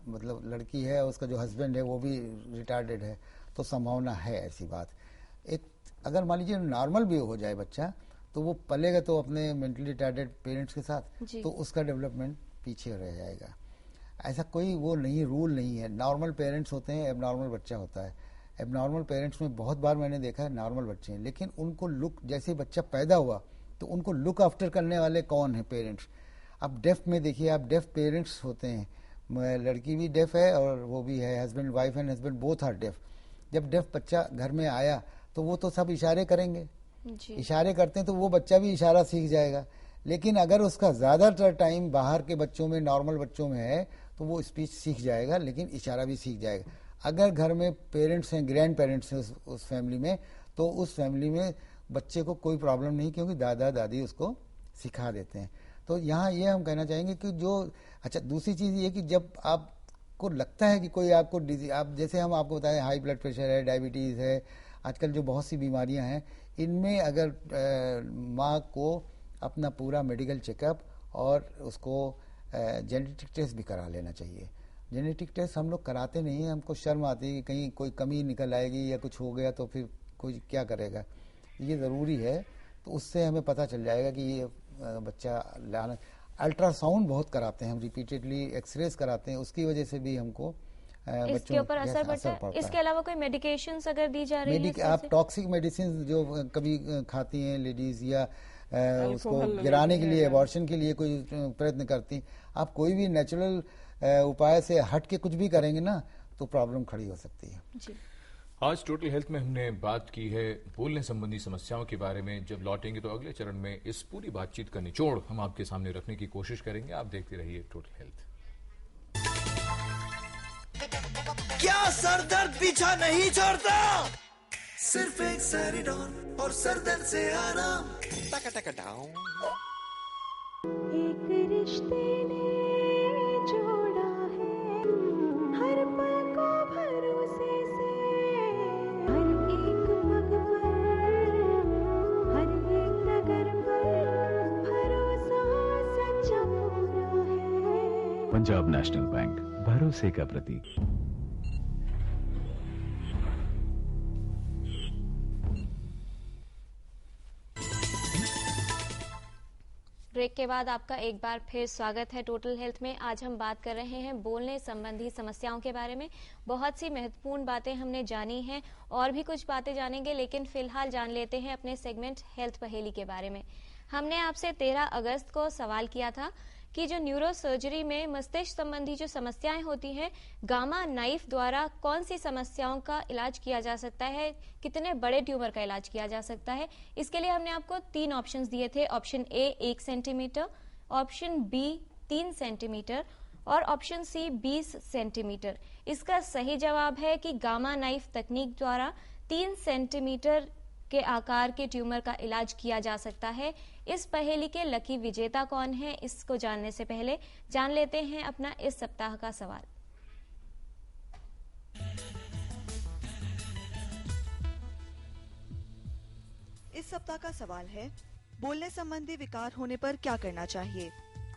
मतलब लड़की है, उसका जो हस्बैंड है वो भी रिटार्डेड है, तो संभावना है ऐसी बात। एक अगर मान लीजिए नॉर्मल भी हो जाए बच्चा तो वो पलेगा तो अपने मेंटली रिटार्डेड पेरेंट्स के साथ, तो उसका डेवलपमेंट पीछे रह जाएगा। ऐसा कोई वो नहीं, रूल नहीं है। नॉर्मल पेरेंट्स होते हैं, एबनॉर्मल बच्चा होता है। एबनॉर्मल पेरेंट्स में बहुत बार मैंने देखा है नॉर्मल बच्चे हैं, लेकिन उनको लुक, जैसे बच्चा पैदा हुआ तो उनको लुक आफ्टर करने वाले कौन है? पेरेंट्स। अब डेफ में देखिए, आप डेफ पेरेंट्स होते हैं, लड़की भी डेफ है और वो भी है, husband wife and husband both are deaf. जब डेफ बच्चा घर में आया तो वो तो सब इशारे करेंगे, इशारे करते हैं तो वो बच्चा भी इशारा सीख जाएगा। लेकिन अगर उसका ज्यादातर टाइम बाहर के बच्चों में, नॉर्मल बच्चों में है, तो वो स्पीच सीख जाएगा लेकिन इशारा भी सीख जाएगा। अगर घर में पेरेंट्स हैं, ग्रैंड पेरेंट्स हैं उस फैमिली में, तो उस फैमिली में बच्चे को कोई प्रॉब्लम नहीं, क्योंकि दादा दादी उसको सिखा देते हैं। तो यहाँ ये हम कहना चाहेंगे कि जो अच्छा, दूसरी चीज ये कि जब आपको लगता है कि कोई आपको डिजीज, आप जैसे हम आपको बताएं हाई ब्लड प्रेशर है, डायबिटीज है, आजकल जो बहुत सी बीमारियां हैं, इनमें अगर माँ को अपना पूरा मेडिकल चेकअप और उसको जेनेटिक टेस्ट भी करा लेना चाहिए। जेनेटिक टेस्ट हम लोग कराते नहीं हैं, हमको शर्म आती है कि कहीं कोई कमी निकल आएगी या कुछ हो गया तो फिर कोई क्या करेगा। ये ज़रूरी है, तो उससे हमें पता चल जाएगा कि ये बच्चा लाना। अल्ट्रासाउंड बहुत कराते हैं हम, रिपीटेडली एक्सरेज कराते हैं, उसकी वजह से भी हमको इसके ऊपर असर पड़ता है। इसके अलावा कोई मेडिकेशंस अगर दी जा रही है, आप टॉक्सिक मेडिसिन जो कभी खाती हैं लेडीज, या उसको गिराने के लिए, अबॉर्शन के लिए कोई प्रयत्न करती, आप कोई भी नेचुरल उपाय से हट के कुछ भी करेंगे ना तो प्रॉब्लम खड़ी हो सकती है। जी। आज टोटल हेल्थ में हमने बात की है बोलने संबंधी समस्याओं के बारे में। जब लौटेंगे तो अगले चरण में इस पूरी बातचीत का निचोड़ हम आपके सामने रखने की कोशिश करेंगे। आप देखते रहिए टोटल हेल्थ। क्या सर दर्द पीछा नहीं छोड़ता? सिर्फ एक सैरिडॉन और सर दर्द से आराम। टका टका डाउन। एक रिश्ते ने जोड़ा है हर पल को भरोसे से, हर एक पग पर, हर एक डगर पर भरोसा सच्चा पूरा है। पंजाब नेशनल बैंक, भरोसे का प्रतीक। ब्रेक के बाद आपका एक बार फिर स्वागत है टोटल हेल्थ में। आज हम बात कर रहे हैं बोलने संबंधी समस्याओं के बारे में। बहुत सी महत्वपूर्ण बातें हमने जानी हैं, और भी कुछ बातें जानेंगे, लेकिन फिलहाल जान लेते हैं अपने सेगमेंट हेल्थ पहेली के बारे में। हमने आपसे 13 अगस्त को सवाल किया था कि जो न्यूरो सर्जरी में मस्तिष्क संबंधी जो समस्याएं होती हैं, गामा नाइफ द्वारा कौन सी समस्याओं का इलाज किया जा सकता है, कितने बड़े ट्यूमर का इलाज किया जा सकता है। इसके लिए हमने आपको 3 ऑप्शंस दिए थे। Option A 1 centimetre, option B 3 centimetre और ऑप्शन सी 20 सेंटीमीटर। इसका सही जवाब है कि गामा नाइफ तकनीक द्वारा 3 सेंटीमीटर के आकार के ट्यूमर का इलाज किया जा सकता है। इस पहेली के लकी विजेता कौन है, इसको जानने से पहले जान लेते हैं अपना इस सप्ताह का सवाल। इस सप्ताह का सवाल है, बोलने संबंधी विकार होने पर क्या करना चाहिए।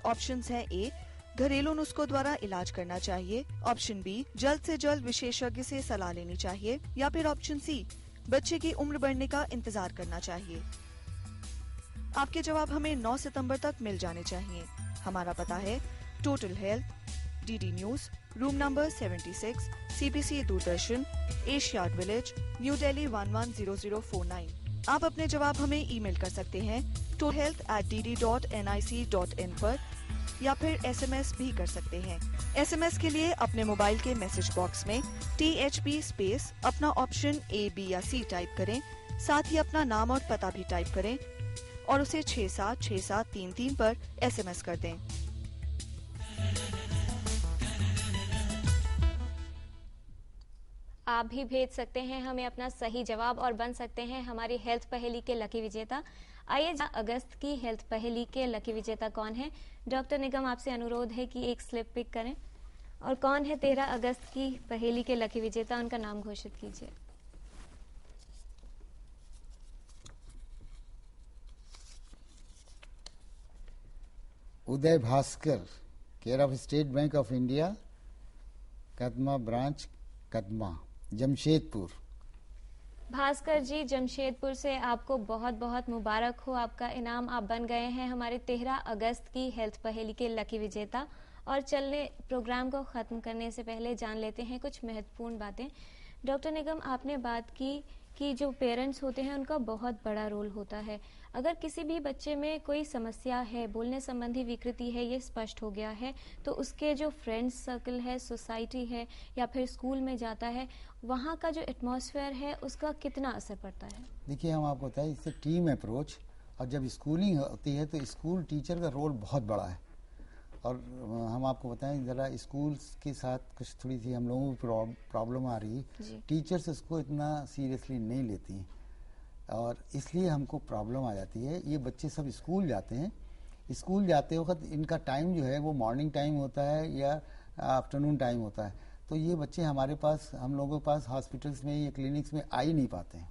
ऑप्शंस है ए, घरेलू नुस्खों द्वारा इलाज करना चाहिए, ऑप्शन बी, जल्द से जल्द विशेषज्ञ से सलाह लेनी चाहिए, या फिर ऑप्शन सी, बच्चे की उम्र बढ़ने का इंतजार करना चाहिए। आपके जवाब हमें 9 सितंबर तक मिल जाने चाहिए। हमारा पता है total health, DD news, room number 76, CBC Doordarshan, Asiad village, new Delhi 110049। आप अपने जवाब हमें ईमेल कर सकते हैं totalhealth@dd.nic.in पर, या फिर SMS भी कर सकते हैं। SMS के लिए अपने मोबाइल के मैसेज बॉक्स में THP स्पेस अपना ऑप्शन A, B या C टाइप करें, साथ ही अपना नाम और पता भी टाइप करें और उसे 676733 पर SMS कर दें। आप भी भेज सकते हैं हमें अपना सही जवाब और बन सकते हैं हमारी हेल्थ पहेली के लकी विजेता। आइए, अगस्त की हेल्थ पहेली के लकी विजेता कौन है? डॉक्टर निगम, आपसे अनुरोध है कि एक स्लिप पिक करें और कौन है 13 अगस्त की पहेली के लकी विजेता, उनका नाम घोषित कीजिए। Uday Bhaskar, care of State Bank of India, Kadma branch, Kadma, Jamshedpur. Bhaskar ji, Jamshedpur से आपको बहुत बहुत मुबारक हो, आपका इनाम, आप बन गए हैं हमारे 13 अगस्त की हेल्थ पहेली के लकी विजेता। और चलने प्रोग्राम को ख़त्म करने से पहले जान लेते हैं कुछ महत्वपूर्ण बातें। डॉक्टर निगम, आपने बात की कि जो पेरेंट्स होते हैं उनका बहुत बड़ा रोल होता है। अगर किसी भी बच्चे में कोई समस्या है, बोलने संबंधी विकृति है, ये स्पष्ट हो गया है, तो उसके जो फ्रेंड्स सर्कल है, सोसाइटी है या फिर स्कूल में जाता है, वहाँ का जो एटमॉस्फेयर है उसका कितना असर पड़ता है? देखिए, हम आपको बताएं, इससे टीम अप्रोच, और जब स्कूलिंग होती है तो स्कूल टीचर का रोल बहुत बड़ा है। और हम आपको बताएं, ज़रा स्कूल्स के साथ कुछ थोड़ी सी हम लोगों को प्रॉब्लम आ रही है। टीचर्स इसको इतना सीरियसली नहीं लेती हैं और इसलिए हमको प्रॉब्लम आ जाती है। ये बच्चे सब स्कूल जाते हैं, स्कूल जाते वक्त इनका टाइम जो है वो मॉर्निंग टाइम होता है या आफ्टरनून टाइम होता है, तो ये बच्चे हमारे पास, हम लोगों के पास हॉस्पिटल्स में या क्लिनिक्स में आ ही नहीं पाते हैं।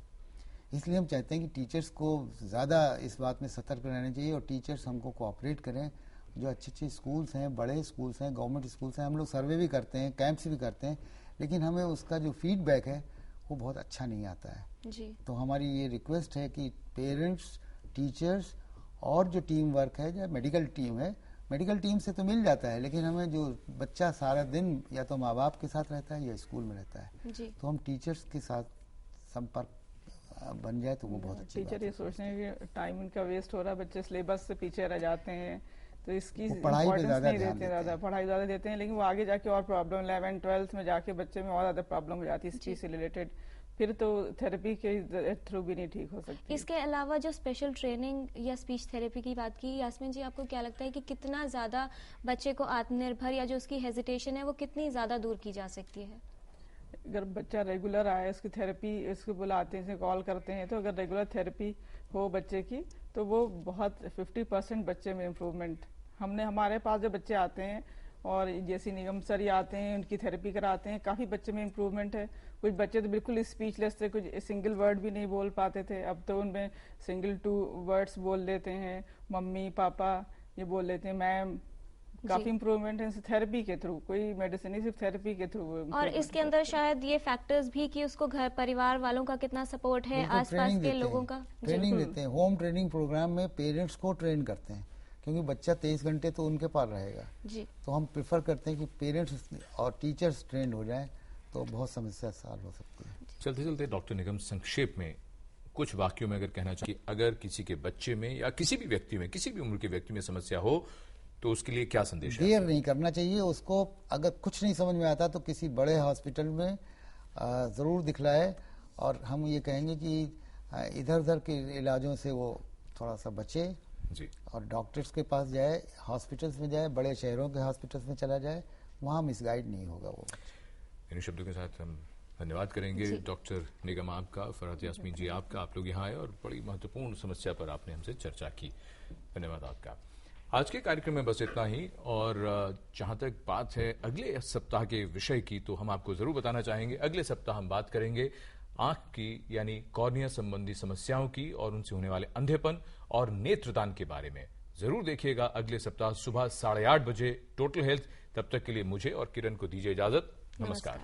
इसलिए हम चाहते हैं कि टीचर्स को ज़्यादा इस बात में सतर्क रहना चाहिए और टीचर्स हमको कोऑपरेट करें। जो अच्छे अच्छे स्कूल्स हैं, बड़े स्कूल्स हैं, गवर्नमेंट स्कूल्स हैं, हम लोग सर्वे भी करते हैं, कैंप्स भी करते हैं, लेकिन हमें उसका जो फीडबैक है वो बहुत अच्छा नहीं आता है जी। तो हमारी ये रिक्वेस्ट है कि पेरेंट्स, टीचर्स और जो टीम वर्क है, जो मेडिकल टीम है, मेडिकल टीम से तो मिल जाता है, लेकिन हमें जो बच्चा सारा दिन या तो माँ बाप के साथ रहता है या स्कूल में रहता है, तो हम टीचर्स के साथ संपर्क बन जाए तो वो बहुत अच्छी बात है। टीचर ये सोचते हैं कि टाइम इनका वेस्ट हो रहा है, बच्चे सिलेबस से पीछे रह जाते हैं, तो इसकी पढ़ाई पे ज़्यादा पढ़ाई ज़्यादा देते हैं, लेकिन वो आगे जाके और प्रॉब्लम 11, 12 में जाके बच्चे में और ज़्यादा प्रॉब्लम हो जाती है इस चीज़ से रिलेटेड, फिर तो थेरेपी के थ्रू भी नहीं ठीक हो सकती। इसके अलावा जो स्पेशल ट्रेनिंग या स्पीच थेरेपी की बात की, यास्मीन जी, आपको क्या लगता है कि कितना ज़्यादा बच्चे को आत्मनिर्भर या जो उसकी हेजिटेशन है वो कितनी ज़्यादा दूर की जा सकती है? अगर बच्चा रेगुलर आए, उसकी थेरेपी, इसको बुलाते हैं, कॉल करते हैं, तो अगर रेगुलर थेरेपी हो बच्चे की तो वो बहुत 50% बच्चे में इम्प्रूवमेंट। हमारे पास जो बच्चे आते हैं और जैसे निगम सर ही आते हैं, उनकी थेरेपी कराते हैं, काफ़ी बच्चे में इम्प्रूवमेंट है। कुछ बच्चे तो बिल्कुल स्पीचलेस थे, कुछ सिंगल वर्ड भी नहीं बोल पाते थे, अब तो उनमें सिंगल 2 वर्ड्स बोल लेते हैं, मम्मी पापा ये बोल लेते हैं, मैम। काफी इम्प्रूवमेंट है थेरेपी के थ्रू, कोई मेडिसिन नहीं, सिर्फ थेरेपी के थ्रू। और इसके अंदर शायद ये फैक्टर्स भी कि उसको घर परिवार वालों का कितना सपोर्ट है, आसपास के लोगों का ट्रेनिंग देते हैं। होम ट्रेनिंग प्रोग्राम में पेरेंट्स को ट्रेन करते हैं, क्योंकि बच्चा 23 घंटे तो उनके पास रहेगा जी। तो हम प्रेफर करते हैं कि पेरेंट्स और टीचर्स ट्रेन हो जाएं तो बहुत समस्या सॉल्व हो सकती है। चलते चलते डॉक्टर निगम, संक्षेप में कुछ वाक्यों में अगर कहना चाहिए, अगर किसी के बच्चे में या किसी भी व्यक्ति में, किसी भी उम्र के व्यक्ति में समस्या हो तो उसके लिए क्या संदेश है? देर नहीं करना चाहिए उसको। अगर कुछ नहीं समझ में आता तो किसी बड़े हॉस्पिटल में ज़रूर दिखलाए, और हम ये कहेंगे कि इधर उधर के इलाजों से वो थोड़ा सा बचे जी, और डॉक्टर्स के पास जाए, हॉस्पिटल्स में जाए, बड़े शहरों के हॉस्पिटल्स में चला जाए, वहाँ मिसगाइड नहीं होगा वो। इन शब्दों के साथ हम धन्यवाद करेंगे डॉक्टर निगम आपका, फरहत यास्मीन जी आपका, आप लोग यहाँ आए और बड़ी महत्वपूर्ण समस्या पर आपने हमसे चर्चा की। धन्यवाद आपका। आज के कार्यक्रम में बस इतना ही, और जहां तक बात है अगले सप्ताह के विषय की, तो हम आपको जरूर बताना चाहेंगे। अगले सप्ताह हम बात करेंगे आंख की यानी कॉर्निया संबंधी समस्याओं की और उनसे होने वाले अंधेपन और नेत्रदान के बारे में। जरूर देखिएगा अगले सप्ताह सुबह 8:30 बजे टोटल हेल्थ। तब तक के लिए मुझे और किरण को दीजिए इजाजत। नमस्कार।